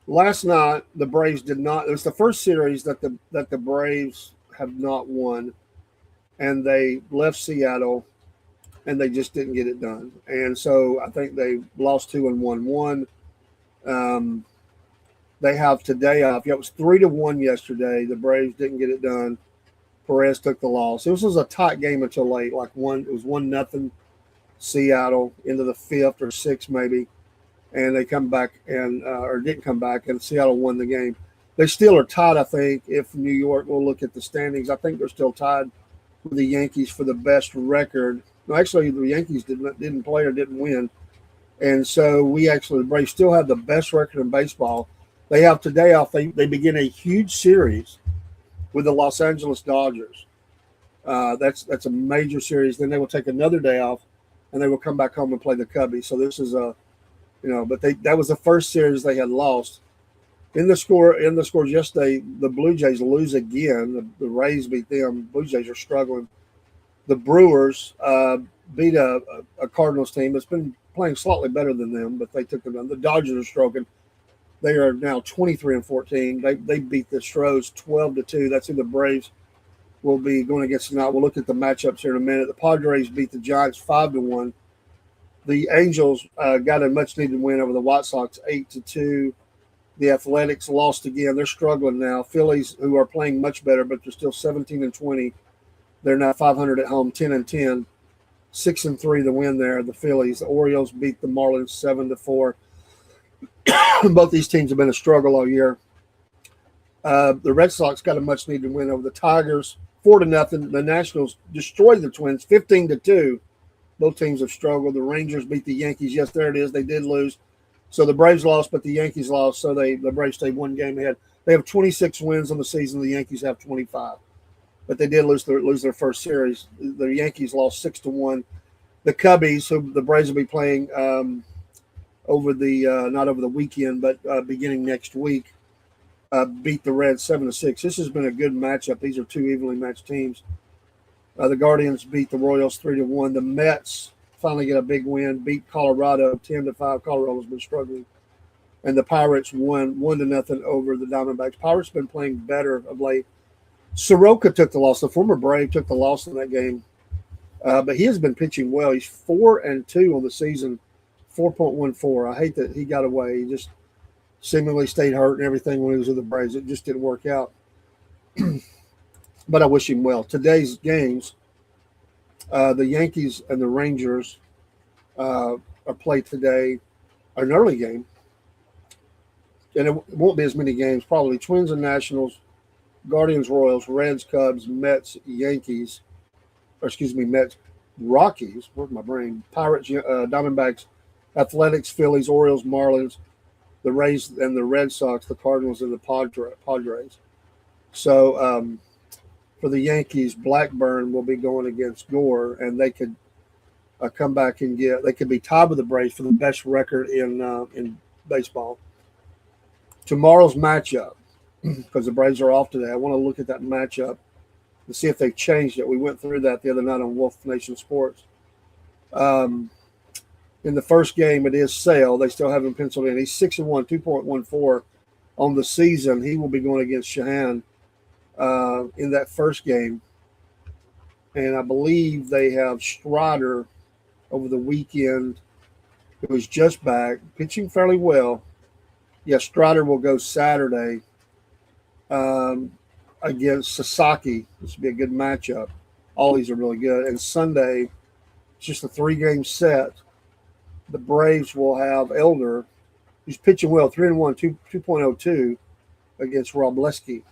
Last night, the Braves did not. It was the first series that the Braves have not won, and they left Seattle, and they just didn't get it done. And so I think they lost 2 and won 1. They have today off. Yeah, it was 3-1 yesterday. The Braves didn't get it done. Perez took the loss. This was a tight game until late. It was 1-0 Seattle into the 5th or 6th maybe. And they come back or didn't come back, and Seattle won the game. They still are tied, I think. If New York will look at the standings, I think they're still tied with the Yankees for the best record. No, actually, the Yankees didn't play or didn't win, and so the Braves still have the best record in baseball. They have today off. They begin a huge series with the Los Angeles Dodgers. That's a major series. Then they will take another day off, and they will come back home and play the Cubbies. So this is but that was the first series they had lost. In the scores yesterday, the Blue Jays lose again. The Rays beat them. Blue Jays are struggling. The Brewers beat a Cardinals team that's been playing slightly better than them, but they took them down. The Dodgers are struggling. They are now 23-14. They beat the Stros 12-2. That's who the Braves will be going against tonight. We'll look at the matchups here in a minute. The Padres beat the Giants 5-1. The Angels got a much-needed win over the White Sox, 8-2. The Athletics lost again. They're struggling now. Phillies, who are playing much better, but they're still 17-20. They're now 500 at home, 10-10. 6-3 the win there. The Phillies. The Orioles beat the Marlins 7-4. Both these teams have been a struggle all year. The Red Sox got a much-needed win over the Tigers, 4-0. The Nationals destroyed the Twins, 15-2. Both teams have struggled. The Rangers beat the Yankees. Yes, there it is. They did lose. So the Braves lost, but the Yankees lost. So the Braves stayed one game ahead. They have 26 wins on the season. The Yankees have 25. But they did lose their first series. The Yankees lost 6-1. The Cubbies, who the Braves will be playing over the not over the weekend, but beginning next week, beat the Reds 7-6. This has been a good matchup. These are two evenly matched teams. The Guardians beat the Royals 3-1. The Mets finally get a big win, beat Colorado 10-5. Colorado's been struggling. And the Pirates won 1-0 over the Diamondbacks. Pirates been playing better of late. Soroka took the loss. The former Brave took the loss in that game. But he has been pitching well. He's 4-2 on the season, 4.14. I hate that he got away. He just seemingly stayed hurt and everything when he was with the Braves. It just didn't work out. But I wish him well. Today's games, the Yankees and the Rangers are played today, an early game. And it won't be as many games, probably Twins and Nationals, Guardians, Royals, Reds, Cubs, Mets, Yankees, Mets, Rockies, where's my brain? Pirates, Diamondbacks, Athletics, Phillies, Orioles, Marlins, the Rays and the Red Sox, the Cardinals, and the Padres. So, for the Yankees, Blackburn will be going against Gore, and they could come back and they could be tied with the Braves for the best record in baseball. Tomorrow's matchup, because the Braves are off today, I want to look at that matchup to see if they've changed it. We went through that the other night on Wolf Nation Sports. In the first game, it is Sale. They still haven't penciled in. He's 6-1, 2.14 on the season. He will be going against Shahan in that first game. And I believe they have Strider over the weekend, who was just back, pitching fairly well. Yeah, Strider will go Saturday against Sasaki. This will be a good matchup. All these are really good. And Sunday, it's just a 3-game set. The Braves will have Elder, who's pitching well, 3-1, 2.02 against Robleski.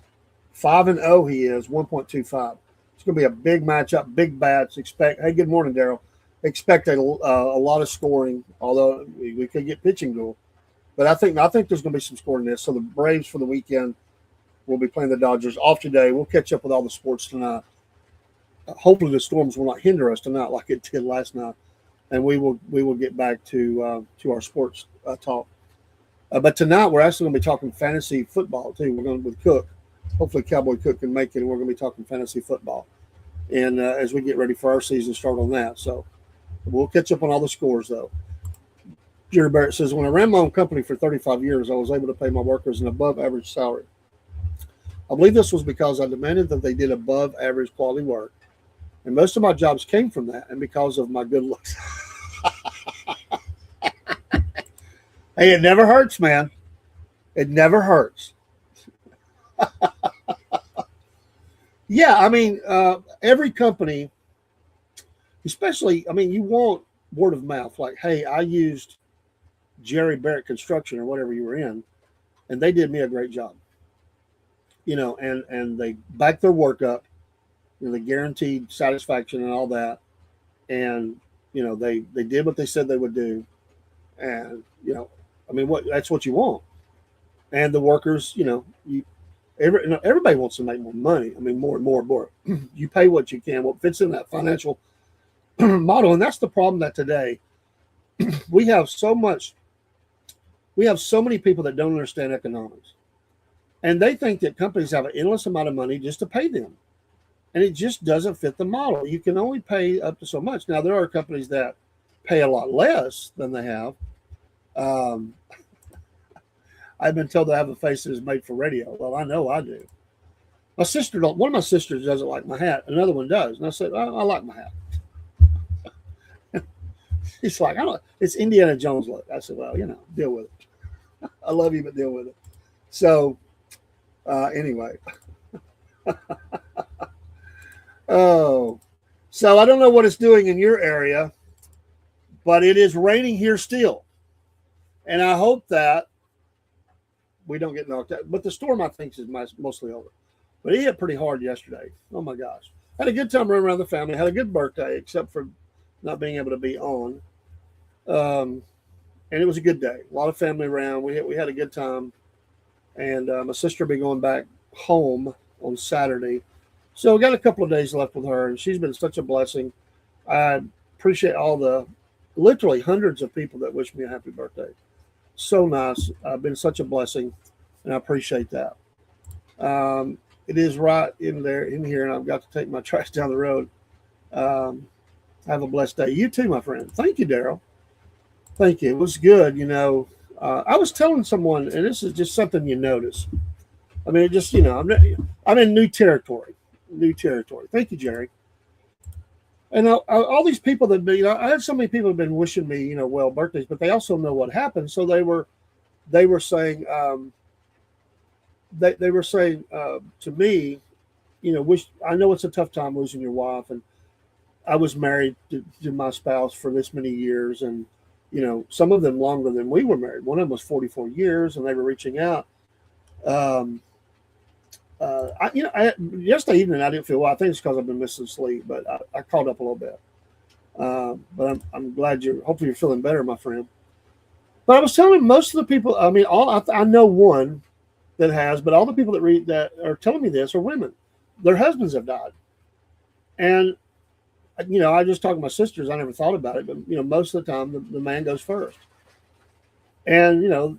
5-0 he is, 1.25. It's going to be a big matchup, big bats. Hey, good morning, Daryl. Expect a lot of scoring, although we could get pitching duel. But I think there's going to be some score in this. So the Braves for the weekend will be playing the Dodgers off today. We'll catch up with all the sports tonight. Hopefully the storms will not hinder us tonight like it did last night, and we will get back to our sports talk. But tonight we're actually going to be talking fantasy football too. We're going with Cook. Hopefully Cowboy Cook can make it, and we're going to be talking fantasy football. And as we get ready for our season start on that, so we'll catch up on all the scores though. Jerry Barrett says, when I ran my own company for 35 years, I was able to pay my workers an above average salary. I believe this was because I demanded that they did above average quality work. And most of my jobs came from that and because of my good looks. Hey, it never hurts, man. It never hurts. Yeah, I mean, every company, especially, I mean, you want word of mouth. Like, hey, I used Jerry Barrett Construction or whatever you were in, and they did me a great job. You know, and they backed their work up. You know, they guaranteed satisfaction and all that. And, you know, they did what they said they would do. And, you know, I mean, that's what you want. And the workers, you know, everybody wants to make more money. I mean, more and more and more. You pay what you can, what fits in that financial model. And that's the problem that today we have so many people that don't understand economics. And they think that companies have an endless amount of money just to pay them. And it just doesn't fit the model. You can only pay up to so much. Now, there are companies that pay a lot less than they have. I've been told I have a face that is made for radio. Well, I know I do. One of my sisters doesn't like my hat. Another one does. And I said, I like my hat. She's like, it's Indiana Jones look. I said, well, you know, deal with it. I love you, but deal with it. So, anyway. Oh, so I don't know what it's doing in your area, but it is raining here still. And I hope that we don't get knocked out. But the storm, I think, is mostly over. But it hit pretty hard yesterday. Oh, my gosh. Had a good time running around the family. Had a good birthday, except for not being able to be on. And it was a good day. A lot of family around. We had a good time. And my sister will be going back home on Saturday. So we got a couple of days left with her, and she's been such a blessing. I appreciate all the literally hundreds of people that wish me a happy birthday. So nice. Been such a blessing, and I appreciate that. It is right in here, and I've got to take my trash down the road. Have a blessed day. You too, my friend. Thank you, Daryl. Thank you. It was good. You know, I was telling someone, and this is just something you notice. I mean, just, you know, I'm in new territory. Thank you, Jerry. And all these people that, you know, I had so many people have been wishing me, you know, well birthdays, but they also know what happened. So they were saying, they were saying to me, you know, I know it's a tough time losing your wife, and I was married to my spouse for this many years, and you know, some of them longer than we were married. One of them was 44 years, and they were reaching out. Yesterday evening I didn't feel well. I think it's because I've been missing sleep, but I caught up a little bit. But I'm glad hopefully you're feeling better, my friend. But I was telling most of the people, I mean, I know one that has, but all the people that are telling me this are women. Their husbands have died. And, you know, I just talked to my sisters. I never thought about it, but, you know, most of the time the man goes first. And, you know,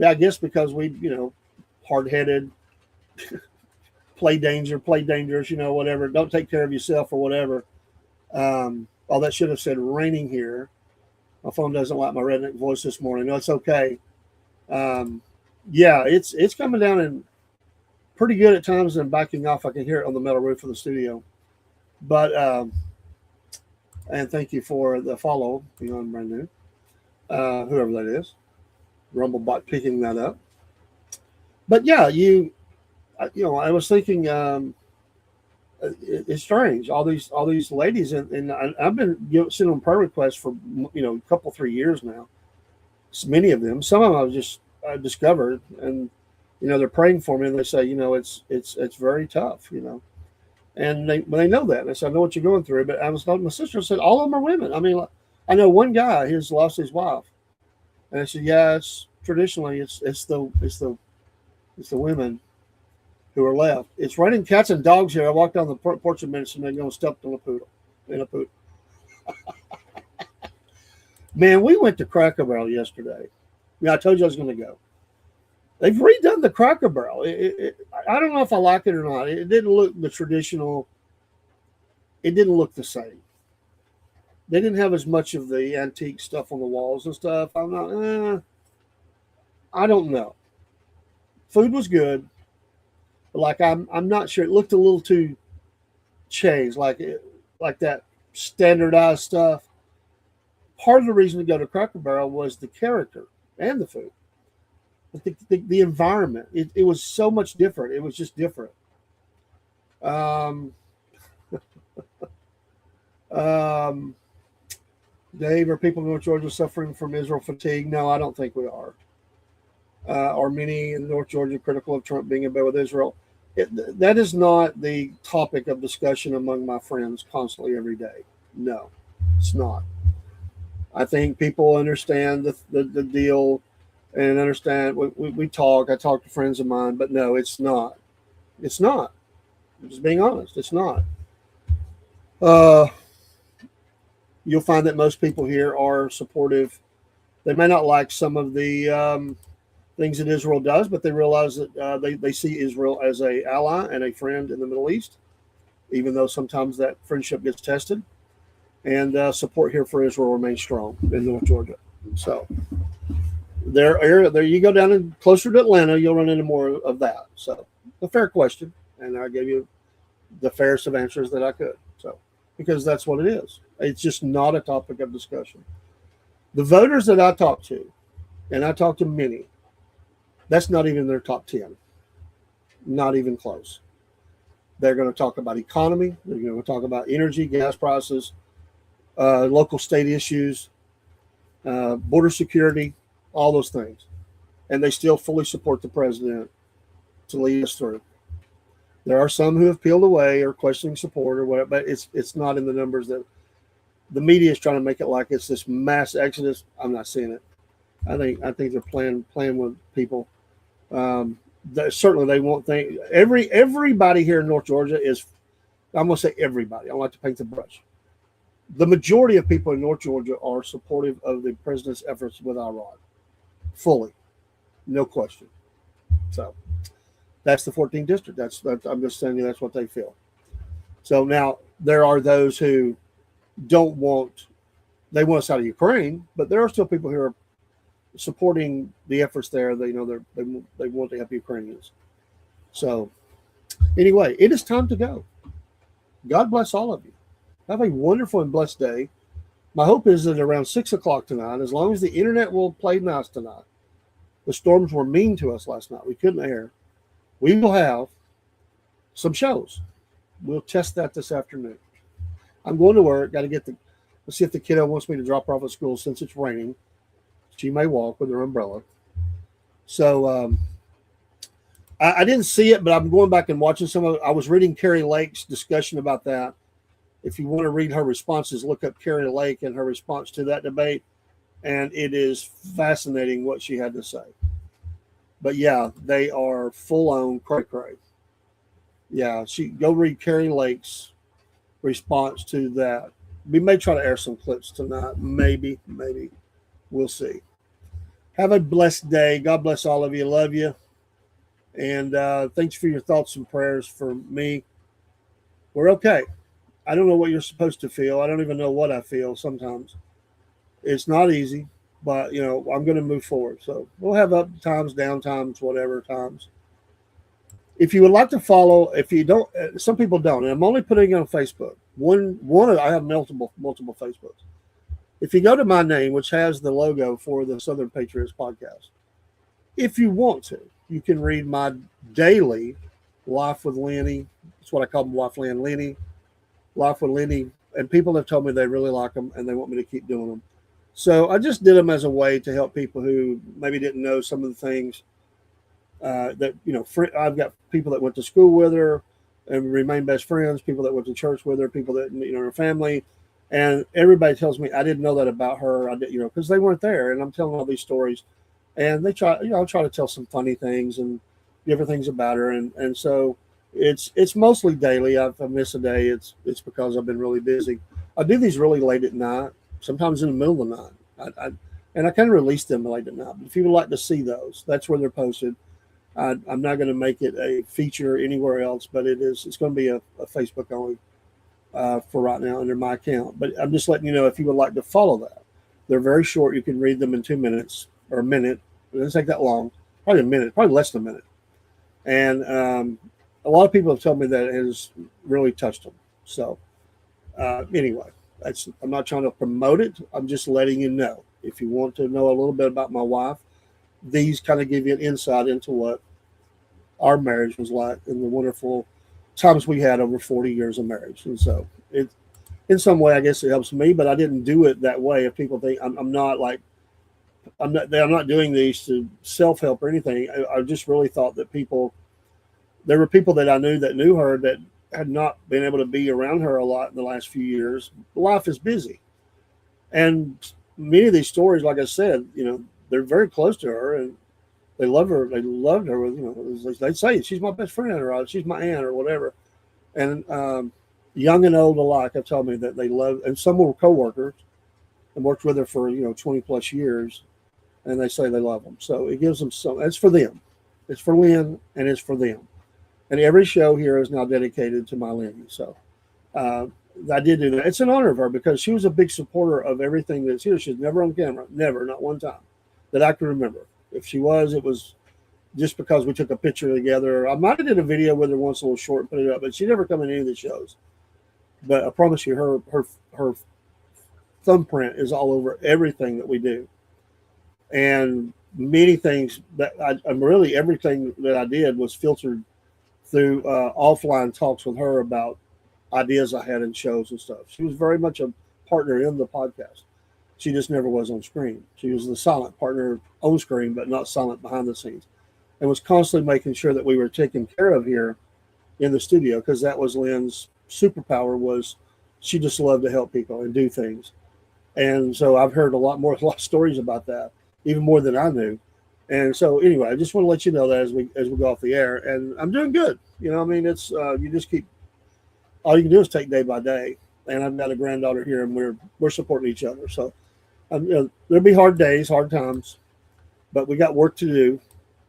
I guess because we, you know, hard-headed, play dangerous, you know, whatever. Don't take care of yourself or whatever. All that should have said raining here. My phone doesn't like my redneck voice this morning. No, it's okay. Yeah, it's coming down and pretty good at times and backing off. I can hear it on the metal roof of the studio. But and thank you for the follow, Beyond Brand New, whoever that is. Rumblebot picking that up. But yeah, you know, I was thinking it's strange. All these ladies, and I've been sending them prayer requests for, you know, a couple 3 years now. Many of them, some of them I discovered, and you know, they're praying for me, and they say, you know, it's very tough, you know, and they know that. And I said, I know what you're going through, but I was talking to my sister. I said, all of them are women. I mean, I know one guy, he's lost his wife, and I said, yeah, traditionally it's the women who are left. It's raining cats and dogs here. I walked down the porch a minute and they're going to step on a poodle. Man, we went to Cracker Barrel yesterday. Yeah, I told you I was going to go. They've redone the Cracker Barrel. I don't know if I like it or not. It didn't look the traditional. It didn't look the same. They didn't have as much of the antique stuff on the walls and stuff. I don't know. Food was good, but like I'm not sure. It looked a little too changed, like that standardized stuff. Part of the reason to go to Cracker Barrel was the character and the food. But the environment, it was so much different. It was just different. Dave, are people in North Georgia suffering from Israel fatigue? No, I don't think we are. Are many in North Georgia critical of Trump being in bed with Israel? That is not the topic of discussion among my friends constantly every day. No, it's not. I think people understand the deal and understand. We talk. I talk to friends of mine, but no, it's not. It's not. I'm just being honest. It's not. You'll find that most people here are supportive. They may not like some of the things that Israel does, but they realize that they see Israel as an ally and a friend in the Middle East, even though sometimes that friendship gets tested. And support here for Israel remains strong in North Georgia. So there you go down and closer to Atlanta, you'll run into more of that. So a fair question, and I gave you the fairest of answers that I could. So because that's what it is. It's just not a topic of discussion. The voters that I talk to, and I talk to many, that's not even their top 10. Not even close. They're going to talk about economy. They're going to talk about energy, gas prices, local state issues, border security, all those things. And they still fully support the president to lead us through. There are some who have peeled away or questioning support or whatever, but it's not in the numbers that the media is trying to make it like it's this mass exodus. I'm not seeing it. I think they're playing with people. Certainly they won't think everybody here in North Georgia is. I'm going to say everybody. I don't like to paint the brush. The majority of people in North Georgia are supportive of the president's efforts with Iran, fully, no question. So that's the 14th district. That's I'm just saying that's what they feel. So now there are those who don't want. They want us out of Ukraine, but there are still people who are supporting the efforts there. They want to help Ukrainians. So anyway, it is time to go. God bless all of you. Have a wonderful and blessed day. My hope is that around 6 o'clock tonight, as long as the internet will play nice tonight, the storms were mean to us last night. We couldn't air. We will have some shows. We'll test that this afternoon. I'm going to work. Got to let's see if the kiddo wants me to drop her off at school since it's raining. She may walk with her umbrella. So I didn't see it, but I'm going back and watching some of it. I was reading Carrie Lake's discussion about that. If you want to read her responses, look up Carrie Lake and her response to that debate. And it is fascinating what she had to say. But yeah, they are full-on cray-cray. Yeah, go read Carrie Lake's response to that. We may try to air some clips tonight. Maybe. We'll see. Have a blessed day. God bless all of you. Love you. And thanks for your thoughts and prayers for me. We're okay. I don't know what you're supposed to feel. I don't even know what I feel sometimes. It's not easy, but, I'm going to move forward. So we'll have up times, down times, whatever times. If you would like to follow, if you don't, some people don't, and I'm only putting it on Facebook. I have multiple Facebooks. If you go to my name, which has the logo for the Southern Patriots podcast, if you want to, you can read my daily Life with Lenny. That's what I call them, Life with Lenny. And people have told me they really like them and they want me to keep doing them. So I just did them as a way to help people who maybe didn't know some of the things that, I've got people that went to school with her and remain best friends, people that went to church with her, people that, her family. And everybody tells me I didn't know that about her. I did, because they weren't there. And I'm telling all these stories. and they try to tell some funny things and different things about her, and so it's mostly daily. If I miss a day, it's because I've been really busy. I do these really late at night, sometimes in the middle of the night. And I kind of release them late at night. But if you would like to see those, that's where they're posted. I'm not going to make it a feature anywhere else, but it's going to be a Facebook only for right now under my account. But I'm just letting you know if you would like to follow that. They're very short. You can read them in 2 minutes or a minute. It doesn't take that long. Probably a minute, probably less than a minute. And a lot of people have told me that it has really touched them. So anyway, I'm not trying to promote it. I'm just letting you know. If you want to know a little bit about my wife, these kind of give you an insight into what our marriage was like and the wonderful times we had over 40 years of marriage. And so it, in some way, I guess it helps me, but I didn't do it that way. If people think I'm not doing these to self-help or anything. I just really thought that there were people that I knew that knew her that had not been able to be around her a lot in the last few years. Life is busy. And many of these stories, like I said, they're very close to her and they love her. They loved her. They say she's my best friend or she's my aunt or whatever. And young and old alike have told me that they love, and some were coworkers and worked with her for 20 plus years, and they say they love them. So it gives them some. It's for them. It's for Lynn, and it's for them. And every show here is now dedicated to my Lynn. So I did do that. It's an honor of her because she was a big supporter of everything that's here. She's never on camera, never, not one time that I can remember. If she was, it was just because we took a picture together. I might have did a video with her once, a little short, and put it up, but she never come in any of the shows. But I promise you, her thumbprint is all over everything that we do, and many things that everything that I did was filtered through offline talks with her about ideas I had in shows and stuff. She was very much a partner in the podcast. She just never was on screen. She was the silent partner on screen, but not silent behind the scenes, and was constantly making sure that we were taken care of here in the studio, because that was Lynn's superpower. Was she just loved to help people and do things. And so I've heard a lot of stories about that, even more than I knew. And so anyway, I just want to let you know that as we go off the air, and I'm doing good. It's you just keep, all you can do is take day by day. And I've got a granddaughter here, and we're supporting each other. So there'll be hard days, hard times, but we got work to do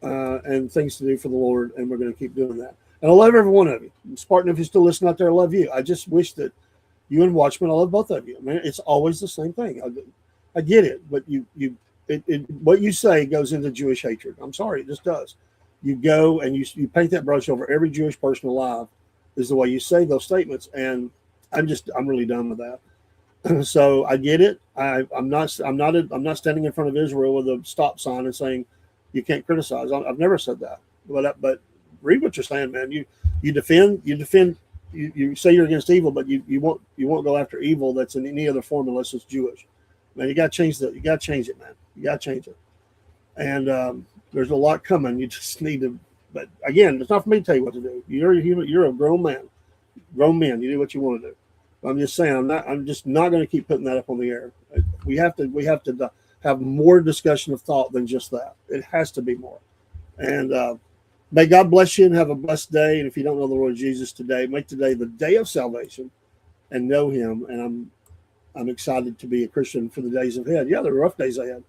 and things to do for the Lord, and we're going to keep doing that. And I love every one of you. Spartan, if you're still listening out there, I love you. I just wish that you and Watchman, I love both of you. I mean, it's always the same thing. I get it, but what you say goes into Jewish hatred. I'm sorry, it just does. You go and you paint that brush over every Jewish person alive, is the way you say those statements, and I'm really done with that. So I get it. I'm not standing in front of Israel with a stop sign and saying you can't criticize. I've never said that. But read what you're saying, man. You defend. You say you're against evil, but you won't go after evil that's in any other form unless it's Jewish. Man, you got to change that. You got to change it, man. You got to change it. And there's a lot coming. You just need to. But again, it's not for me to tell you what to do. You're a human. You're a grown man. Grown men. You do what you want to do. I'm just saying. I'm just not going to keep putting that up on the air. We have to have more discussion of thought than just that. It has to be more. And may God bless you and have a blessed day. And if you don't know the Lord Jesus today, make today the day of salvation and know Him. And I'm excited to be a Christian for the days ahead. Yeah, there are rough days ahead,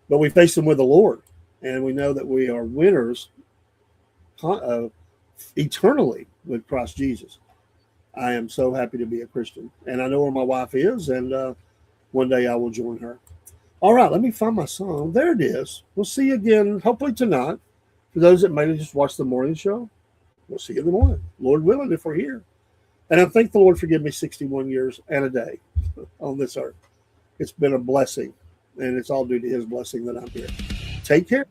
but we face them with the Lord, and we know that we are winners eternally with Christ Jesus. I am so happy to be a Christian, and I know where my wife is, and one day I will join her. All right, let me find my song. There it is. We'll see you again, hopefully tonight. For those that may have just watched the morning show, we'll see you in the morning, Lord willing, if we're here. And I thank the Lord for giving me 61 years and a day on this earth. It's been a blessing, and it's all due to His blessing that I'm here. Take care.